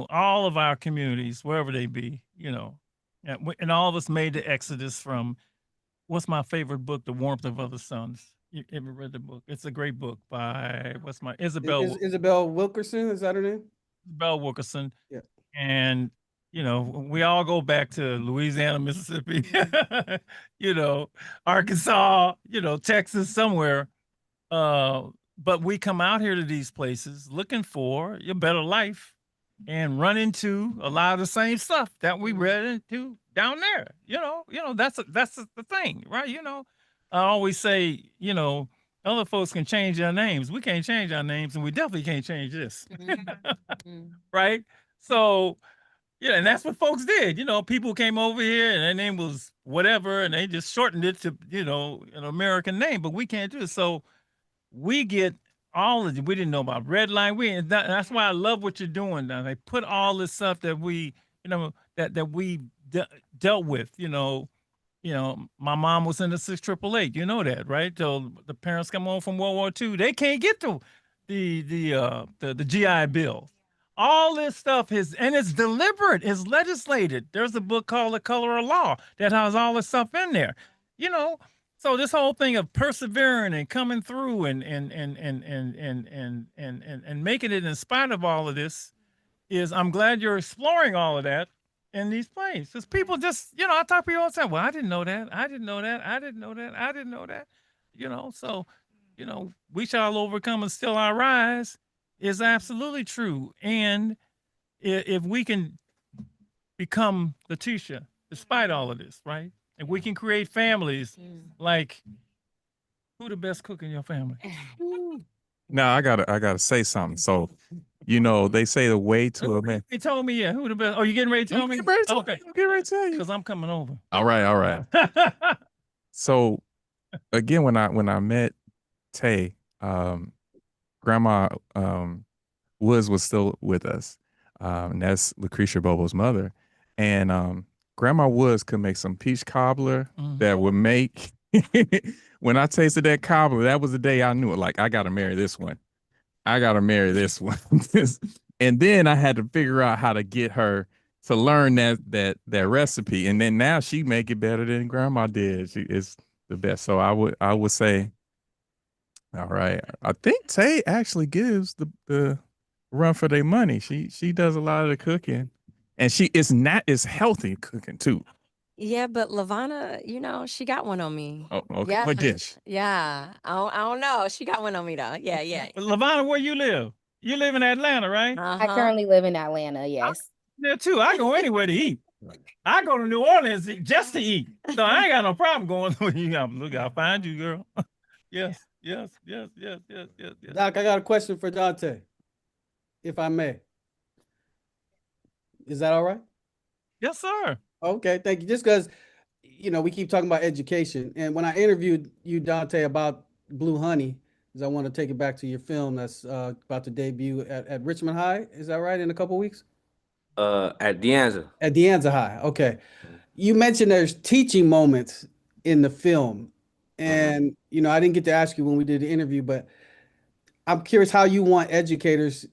S2: all of our communities, wherever they be, and all of us made the exodus from what's my favorite book, The Warmth of Other Suns. You ever read the book? It's a great book by
S3: Isabel Wilkerson, is that her name?
S2: Isabel Wilkerson.
S3: Yeah.
S2: And we all go back to Louisiana, Mississippi, Arkansas, Texas, somewhere. But we come out here to these places looking for a better life and run into a lot of the same stuff that we read into down there. That's the thing, right? I always say, other folks can change their names. We can't change our names, and we definitely can't change this. Right? So, yeah, and that's what folks did. People came over here and their name was whatever, and they just shortened it to, an American name, but we can't do it. So we get all of it. We didn't know about red line. That's why I love what you're doing now. They put all this stuff that we, that we dealt with. My mom was in the 6 888. You know that, right? So the parents come home from World War II. They can't get to the GI Bill. All this stuff and it's deliberate, it's legislated. There's a book called The Color of Law that has all this stuff in there. So this whole thing of persevering and coming through and making it in spite of all of this is I'm glad you're exploring all of that in these plays. Because people just, I talk to people all the time. Well, I didn't know that. I didn't know that. I didn't know that. I didn't know that. So, we shall overcome and still our rise is absolutely true. And if we can become Letitia, despite all of this, right? And we can create families like who the best cook in your family?
S5: Now I gotta say something. So, they say the way to a man.
S2: They told me, yeah, who the best? Oh, you getting ready to tell me? Okay.
S5: I'm getting ready to tell you.
S2: Because I'm coming over.
S5: All right. So again, when I met Tay, Grandma Woods was still with us. And that's Lucretia Bobo's mother. And Grandma Woods could make some peach cobbler that would make when I tasted that cobbler, that was the day I knew it. Like, I gotta marry this one. And then I had to figure out how to get her to learn that recipe. And then now she make it better than Grandma did. She is the best. So I would say, all right. I think Tay actually gives the run for their money. She does a lot of the cooking, and it's healthy cooking too.
S6: Yeah, but Lavana, she got one on me.
S5: Oh, okay.
S6: Yeah.
S5: What dish?
S6: Yeah. I don't know. She got one on me though. Yeah.
S2: Lavana, where you live? You live in Atlanta, right?
S7: I currently live in Atlanta. Yes.
S2: There too. I go anywhere to eat. I go to New Orleans just to eat. So I ain't got no problem going with you. Look, I'll find you, girl. Yes.
S3: Doc, I got a question for Dante, if I may. Is that all right?
S2: Yes, sir.
S3: Okay, thank you. Just because, we keep talking about education. And when I interviewed you, Dante, about Blue Honey, because I want to take it back to your film that's about to debut at Richmond High. Is that right? In a couple weeks?
S18: At Deanza.
S3: At Deanza High. Okay. You mentioned there's teaching moments in the film. And, I didn't get to ask you when we did the interview, but I'm curious how you want educators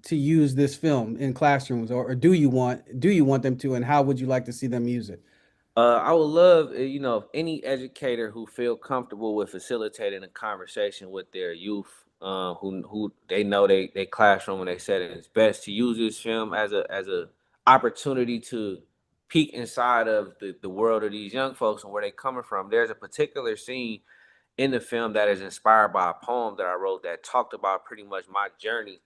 S3: to use this film in classrooms, or do you want them to, and how would you like to see them use it?
S18: I would love, if any educator who feel comfortable with facilitating a conversation with their youth, who they know they classroom and they setting, it's best to use this film as a opportunity to peek inside of the world of these young folks and where they coming from. There's a particular scene in the film that is inspired by a poem that I wrote that talked about pretty much my journey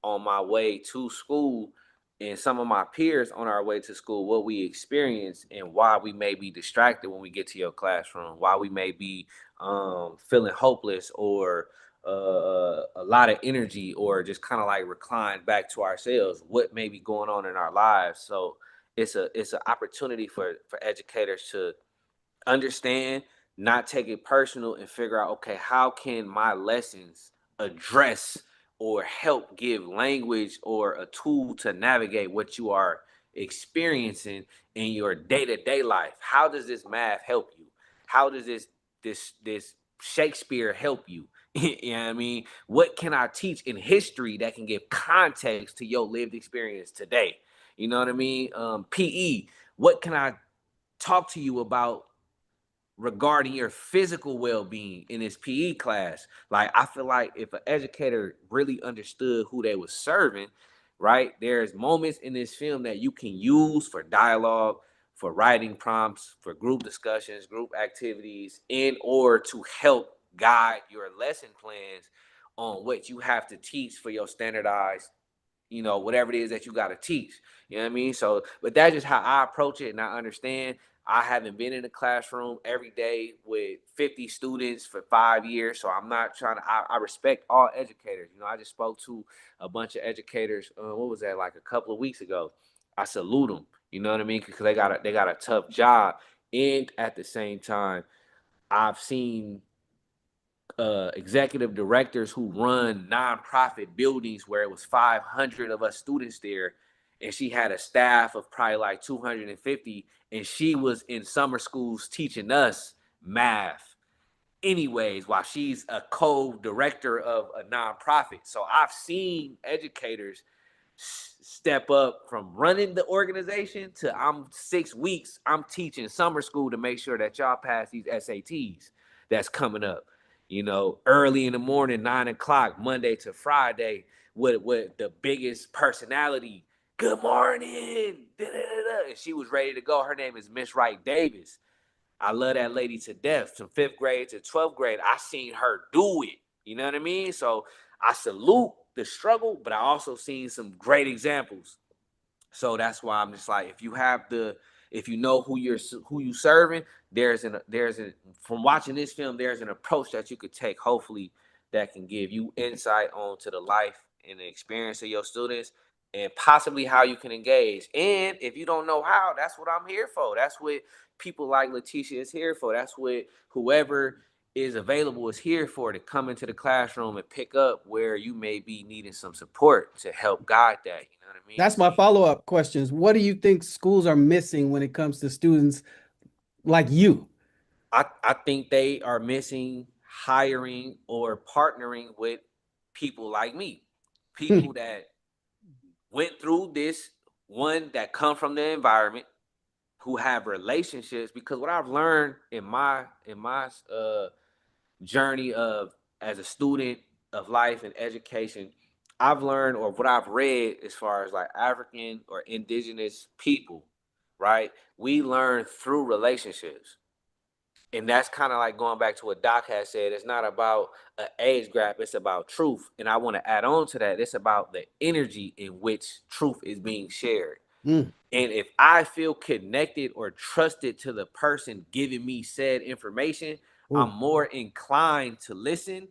S18: on my way to school and some of my peers on our way to school, what we experience and why we may be distracted when we get to your classroom, why we may be feeling hopeless or a lot of energy or just kind of like reclined back to ourselves, what may be going on in our lives. So it's an opportunity for educators to understand, not take it personal, and figure out, okay, how can my lessons address or help give language or a tool to navigate what you are experiencing in your day-to-day life? How does this math help you? How does this Shakespeare help you? You know what I mean? What can I teach in history that can give context to your lived experience today? You know what I mean? PE, what can I talk to you about regarding your physical well-being in this PE class? Like, I feel like if an educator really understood who they was serving, right? There's moments in this film that you can use for dialogue, for writing prompts, for group discussions, group activities, in order to help guide your lesson plans on what you have to teach for your standardized, whatever it is that you got to teach. You know what I mean? So, but that's just how I approach it. And I understand I haven't been in the classroom every day with 50 students for 5 years. So I'm not trying to, I respect all educators. I just spoke to a bunch of educators. What was that, like a couple of weeks ago? I salute them. You know what I mean? Because they got a tough job. And at the same time, I've seen executive directors who run nonprofit buildings where it was 500 of us students there, and she had a staff of probably like 250, and she was in summer schools teaching us math anyways while she's a co-director of a nonprofit. So I've seen educators step up from running the organization to, I'm 6 weeks, I'm teaching summer school to make sure that y'all pass these SATs that's coming up, early in the morning, 9 o'clock, Monday to Friday, with the biggest personality. Good morning. Da, da, da, da. And she was ready to go. Her name is Miss Wright Davis. I love that lady to death. From 5th grade to 12th grade, I seen her do it. You know what I mean? So I salute the struggle, but I also seen some great examples. So that's why I'm just like, if you know who you serving, from watching this film, there's an approach that you could take, hopefully, that can give you insight onto the life and the experience of your students and possibly how you can engage. And if you don't know how, that's what I'm here for. That's what people like Letitia is here for. That's what whoever is available is here for, to come into the classroom and pick up where you may be needing some support to help guide that. You know what I mean?
S3: That's my follow-up questions. What do you think schools are missing when it comes to students like you?
S18: I think they are missing hiring or partnering with people like me, people that went through this, one that come from the environment, who have relationships. Because what I've learned in my journey of as a student of life and education, I've learned, or what I've read, as far as like African or indigenous people, right? We learn through relationships. And that's kind of like going back to what Doc has said. It's not about an age gap, it's about truth. And I want to add on to that. It's about the energy in which truth is being shared.
S3: Mm.
S18: And if I feel connected or trusted to the person giving me said information, I'm more inclined to listen,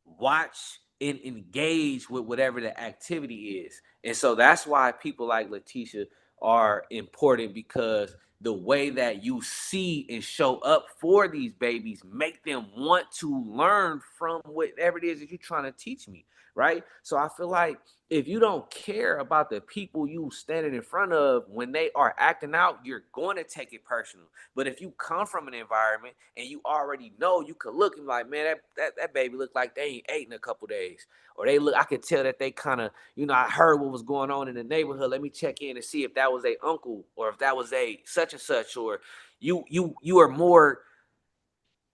S18: watch, and engage with whatever the activity is. And so that's why people like Letitia are important, because the way that you see and show up for these babies make them want to learn from whatever it is that you're trying to teach me, right? So I feel like if you don't care about the people you standing in front of when they are acting out, you're going to take it personal. But if you come from an environment and you already know, you could look and be like, man, that baby look like they ain't ate in a couple days. Or I could tell that they kind of, I heard what was going on in the neighborhood. Let me check in and see if that was a uncle or if that was a such and such. Or you are more,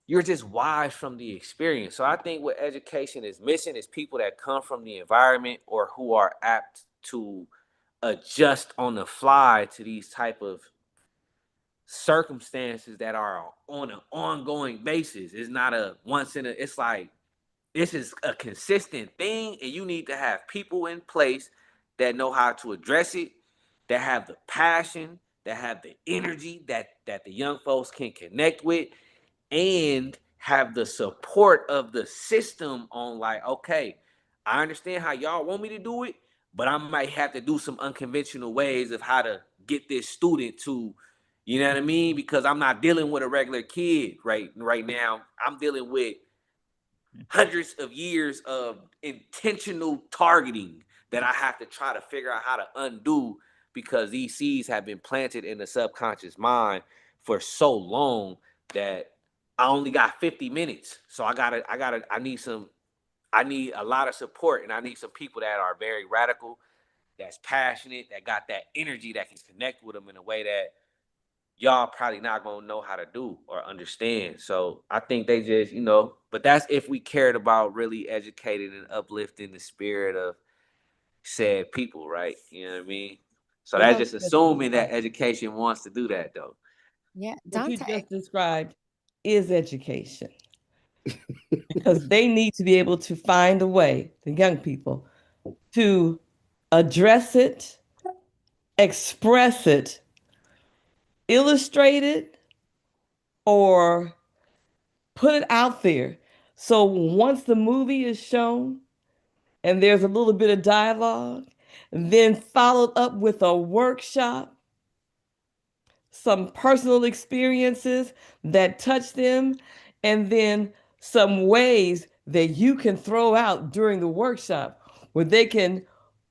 S18: you're just wise from the experience. So I think what education is missing is people that come from the environment or who are apt to adjust on the fly to these type of circumstances that are on an ongoing basis. It's not a once in a, it's like, this is a consistent thing, and you need to have people in place that know how to address it, that have the passion, that have the energy that the young folks can connect with, and have the support of the system on like, okay, I understand how y'all want me to do it, but I might have to do some unconventional ways of how to get this student to, you know what I mean? Because I'm not dealing with a regular kid right now. I'm dealing with hundreds of years of intentional targeting that I have to try to figure out how to undo, because these seeds have been planted in the subconscious mind for so long that I only got 50 minutes. So I need a lot of support, and I need some people that are very radical, that's passionate, that got that energy, that can connect with them in a way that y'all probably not gonna know how to do or understand. So I think they just, but that's if we cared about really educating and uplifting the spirit of said people, right? You know what I mean? So
S19: What
S18: that's
S19: else
S18: just
S19: you just
S18: assuming that
S19: described?
S18: education wants to do that, though.
S6: Yeah,
S19: What you
S6: Dante.
S19: just described is education. Because they need to be able to find a way, the young people, to address it, express it, illustrate it, or put it out there. So once the movie is shown and there's a little bit of dialogue, then followed up with a workshop, some personal experiences that touch them, and then some ways that you can throw out during the workshop where they can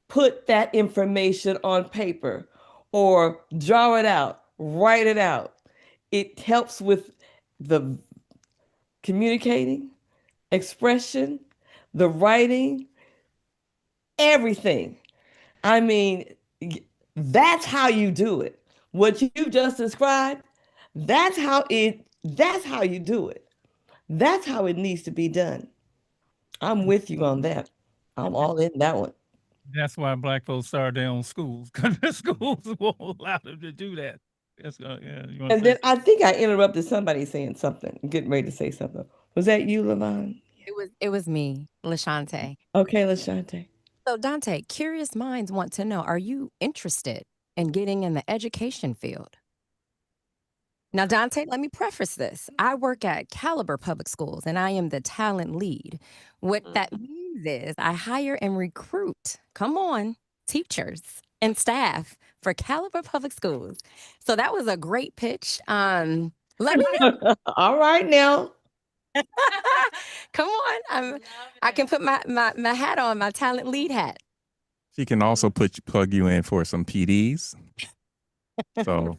S19: put that information on paper or draw it out, write it out. It helps with the communicating, expression, the writing, everything. I mean, that's how you do it. What you just described, that's how you do it. That's how it needs to be done. I'm with you on that. I'm all in that one.
S2: That's why black folks started their own schools, because the schools won't allow them to do that. That's yeah. You want to
S19: And
S2: say
S19: then I think I interrupted somebody saying something, getting ready to say something. Was that you, Levon?
S6: It was me, Lashante.
S19: Okay, Lashante.
S6: So Dante, curious minds want to know, are you interested in getting in the education field? Now, Dante, let me preface this. I work at Caliber Public Schools and I am the talent lead. What that means is I hire and recruit, come on, teachers and staff for Caliber Public Schools. So that was a great pitch. Let me know.
S19: All right now.
S6: Come on. I can put my hat on, my talent lead hat.
S5: She can also plug you in for some PDs. So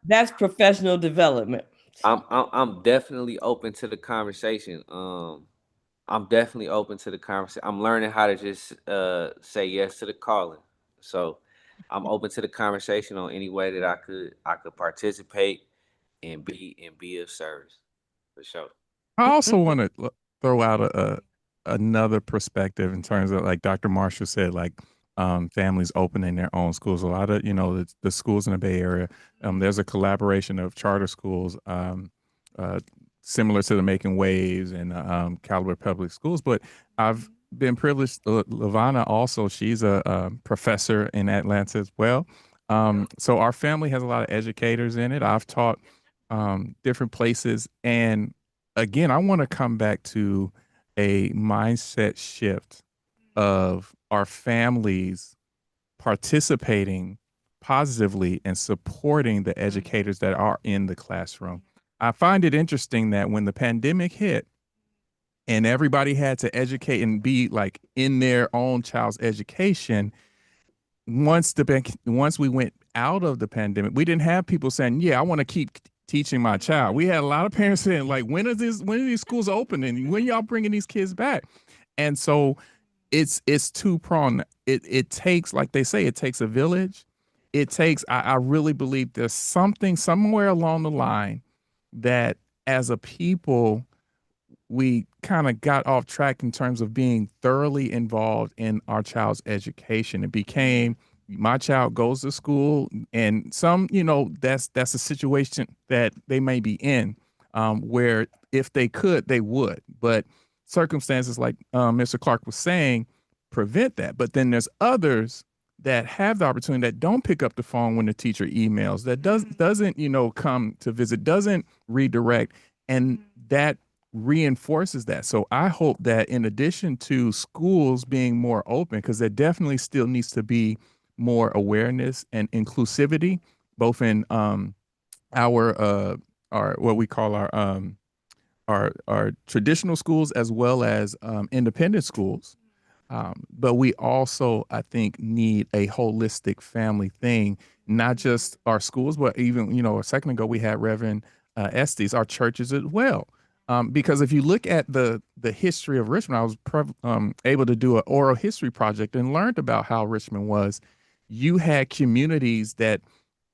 S19: That's professional development.
S18: I'm definitely open to the conversation. I'm definitely open to the conversation. I'm learning how to just say yes to the calling. So I'm open to the conversation on any way that I could participate and be of service, for sure.
S5: I also want to throw out another perspective in terms of, like Dr. Marshall said, like families opening their own schools. A lot of the schools in the Bay Area, there's a collaboration of charter schools uh, similar to the Making Waves and Caliber Public Schools. But I've been privileged. Lavana also, she's a professor in Atlanta as well. So our family has a lot of educators in it. I've taught different places, and again, I want to come back to a mindset shift of our families participating positively and supporting the educators that are in the classroom. I find it interesting that when the pandemic hit and everybody had to educate and be like in their own child's education, once we went out of the pandemic, we didn't have people saying, "Yeah, I want to keep teaching my child." We had a lot of parents saying, "Like, when are these schools opening? When y'all bringing these kids back?" And so it's two pronged. It takes, like they say, it takes a village. It takes. I really believe there's something somewhere along the line that as a people we kind of got off track in terms of being thoroughly involved in our child's education. It became my child goes to school, and some, that's a situation that they may be in, where if they could, they would, but circumstances like Mr. Clark was saying prevent that. But then there's others that have the opportunity that don't pick up the phone when the teacher emails, that doesn't come to visit, doesn't redirect, and that reinforces that. So I hope that in addition to schools being more open, because there definitely still needs to be more awareness and inclusivity, both in our what we call our traditional schools as well as independent schools. But we also, I think, need a holistic family thing, not just our schools, but even, a second ago we had Reverend Estes, our churches as well. Because if you look at the history of Richmond, I was able to do an oral history project and learned about how Richmond was. You had communities that,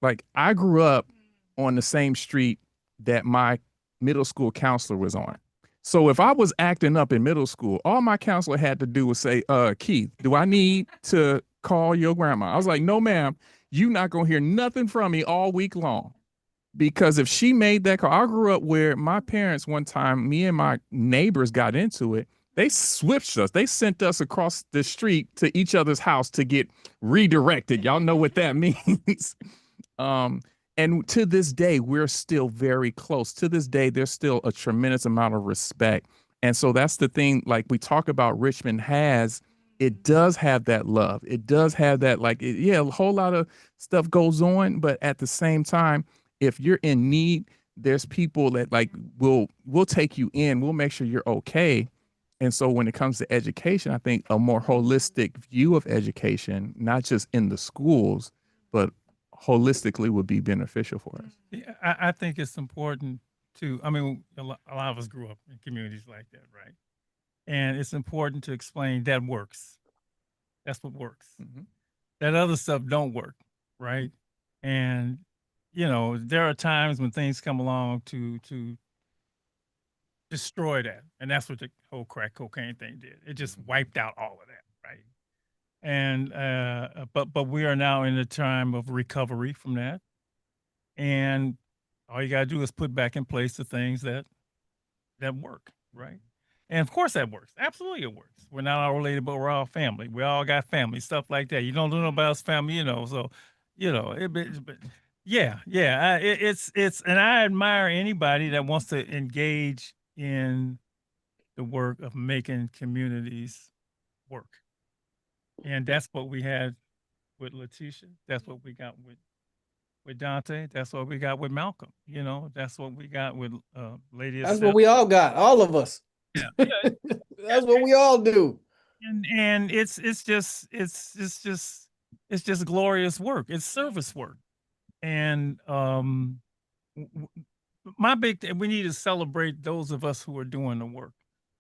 S5: like, I grew up on the same street that my middle school counselor was on. So if I was acting up in middle school, all my counselor had to do was say, Keith, do I need to call your grandma? I was like, no, ma'am, you not gonna hear nothing from me all week long. Because if she made that call, I grew up where my parents, one time, me and my neighbors got into it. They switched us. They sent us across the street to each other's house to get redirected. Y'all know what that means. Um, and to this day, we're still very close. To this day, there's still a tremendous amount of respect. And so that's the thing, like we talk about, Richmond has, it does have that love. It does have that, like, yeah, a whole lot of stuff goes on, but at the same time, if you're in need, there's people that, like, will take you in, we'll make sure you're okay. And so when it comes to education, I think a more holistic view of education, not just in the schools, but holistically, would be beneficial for us.
S2: Yeah, I think it's important to, I mean, a lot of us grew up in communities like that, right? And it's important to explain that works. That's what works. That other stuff don't work, right? And there are times when things come along to destroy that, and that's what the whole crack cocaine thing did. It just wiped out all of that, right? And but we are now in a time of recovery from that, and all you gotta do is put back in place the things that work, right? And of course that works. Absolutely it works. We're not all related, but we're all family. We all got family, stuff like that. You don't do nobody else's family, so but yeah. It's and I admire anybody that wants to engage in the work of making communities work. And that's what we had with Letitia. That's what we got with Dante. That's what we got with Malcolm. That's what we got with Lady
S3: That's
S2: Estelle.
S3: what we all got, all of us.
S2: Yeah,
S3: That's what we all do.
S2: and it's just glorious work. It's service work, and my big thing, we need to celebrate those of us who are doing the work,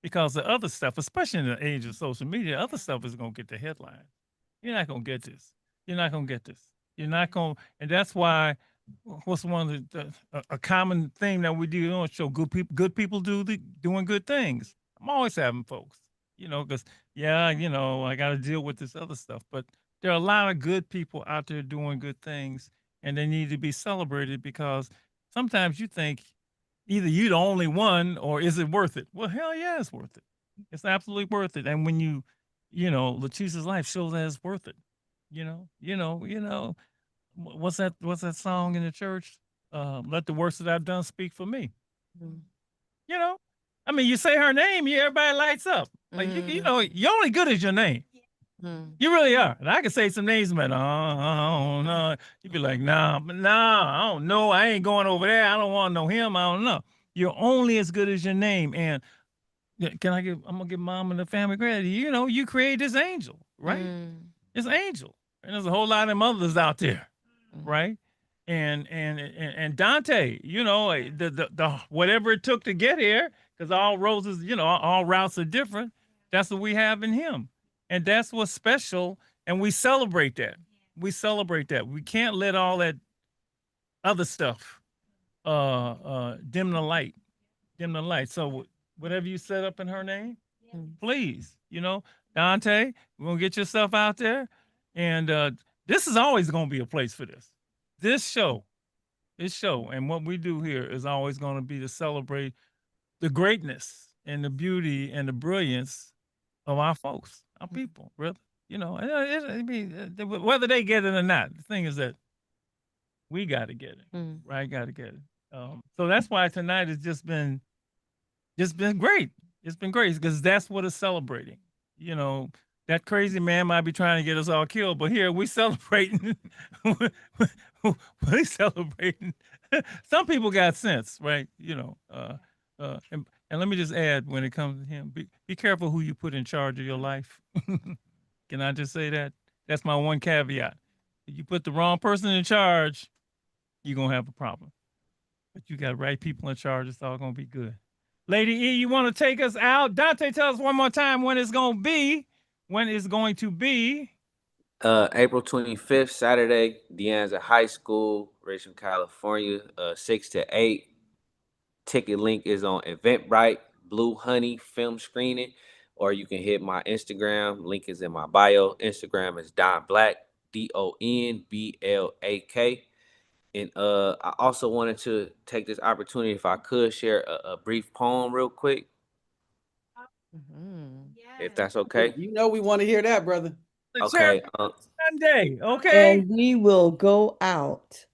S2: because the other stuff, especially in the age of social media, other stuff is going to get the headline. You're not going to get this. You're not going to get this. You're not going, and that's why. What's one of a common thing that we do on the show? Good people doing good things. I'm always having folks, because I got to deal with this other stuff. But there are a lot of good people out there doing good things, and they need to be celebrated, because sometimes you think either you're the only one or is it worth it? Well, hell yeah, it's worth it. It's absolutely worth it. And when Letitia's life shows that it's worth it. What's that song in the church? Let the works that I've done speak for me. You know, I mean, you say her name, everybody lights up. Like you're only good as your name. You really are. And I can say some names, but no. You'd be like, nah, I don't know. I ain't going over there. I don't want to know him. I don't know. You're only as good as your name. And I'm gonna give mom and the family credit. You created this angel, right? This angel. And there's a whole lot of mothers out there, right? And Dante, the whatever it took to get here, because all roses, all routes are different. That's what we have in him. And that's what's special. And we celebrate that. We can't let all that other stuff dim the light. So whatever you set up in her name, please, Dante, we're gonna get yourself out there. And this is always going to be a place for this. This show, and what we do here is always going to be to celebrate the greatness and the beauty and the brilliance of our folks, our people, brother. You know, I mean, whether they get it or not, the thing is that we got to get it, right? Got to get it. So that's why tonight has just been great. It's been great because that's what it's celebrating. You know, that crazy man might be trying to get us all killed, but here we celebrating. We celebrating. Some people got sense, right? You know, and let me just add, when it comes to him, be careful who you put in charge of your life. Can I just say that? That's my one caveat. If you put the wrong person in charge, you're gonna have a problem. But you got right people in charge, it's all gonna be good. Lady E, you want to take us out? Dante, tell us one more time when it's gonna be. When it's going to be.
S18: April 25th, Saturday, Deanza High School, Richmond, California, 6 to 8. Ticket link is on Eventbrite, Blue Honey Film Screening, or you can hit my Instagram. Link is in my bio. Instagram is Don Black, DonBlak. And I also wanted to take this opportunity, if I could, share a brief poem real quick, if that's okay.
S3: You know we want to hear that, brother.
S18: Okay.
S2: Sunday, okay.
S19: And we will go out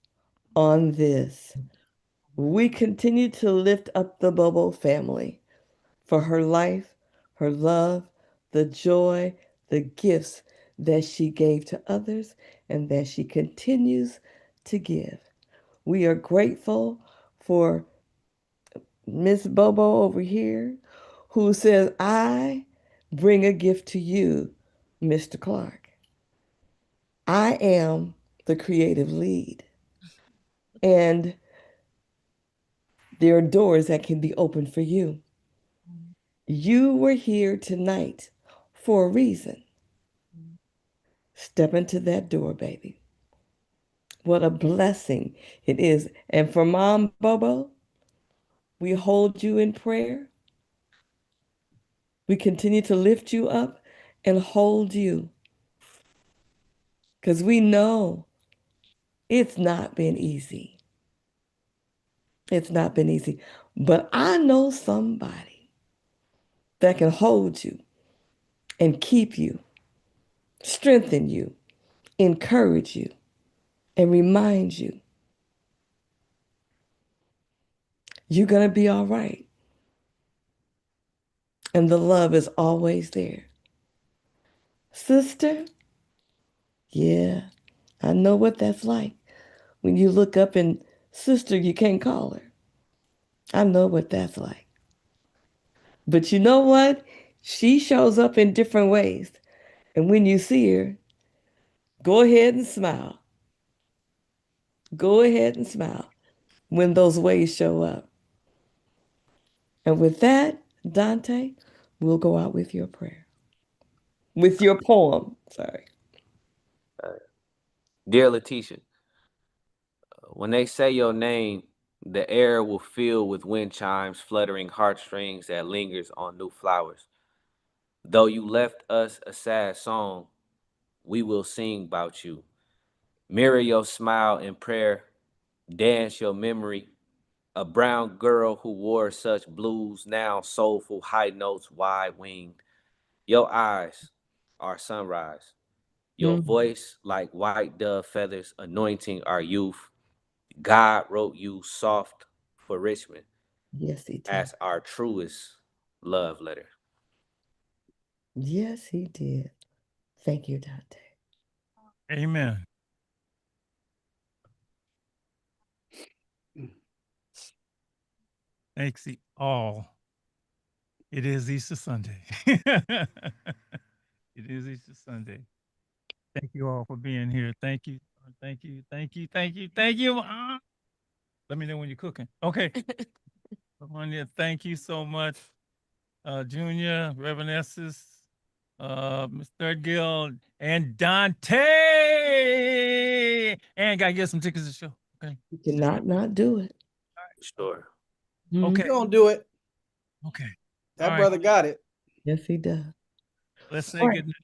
S19: on this. We continue to lift up the Bobo family for her life, her love, the joy, the gifts that she gave to others and that she continues to give. We are grateful for Miss Bobo over here, who says, I bring a gift to you, Mr. Clark. I am the creative lead. And there are doors that can be opened for you. You were here tonight for a reason. Step into that door, baby. What a blessing it is. And for Mom Bobo, we hold you in prayer. We continue to lift you up and hold you. Because we know it's not been easy. It's not been easy. But I know somebody that can hold you and keep you, strengthen you, encourage you, and remind you you're going to be all right. And the love is always there. Sister, yeah, I know what that's like. When you look up and sister, you can't call her. I know what that's like. But you know what? She shows up in different ways. And when you see her, go ahead and smile. Go ahead and smile when those ways show up. And with that, Dante, we'll go out with your prayer. With your poem, sorry.
S18: Dear Letitia, when they say your name, the air will fill with wind chimes, fluttering heartstrings that lingers on new flowers. Though you left us a sad song, we will sing about you. Mirror your smile in prayer, dance your memory. A brown girl who wore such blues, now soulful high notes, wide winged. Your eyes are sunrise. Your voice like white dove feathers, anointing our youth. God wrote you soft for Richmond.
S19: Yes, he did.
S18: As our truest love letter.
S19: Yes, he did. Thank you, Dante.
S2: Amen. Thanks all. It is Easter Sunday. It is Easter Sunday. Thank you all for being here. Thank you. Thank you. Thank you. Thank you. Thank you. Let me know when you're cooking. Okay. Lavanya, thank you so much. Junior, Reverend Estes, Mr. Gill, and Dante. And gotta get some tickets to the show. Okay.
S19: You cannot not do it.
S18: Sure.
S2: Okay.
S3: You gonna do it.
S2: Okay.
S3: That
S2: All
S3: brother
S2: right.
S3: got it.
S19: Yes, he does.
S2: Let's say
S19: All right.
S2: good night.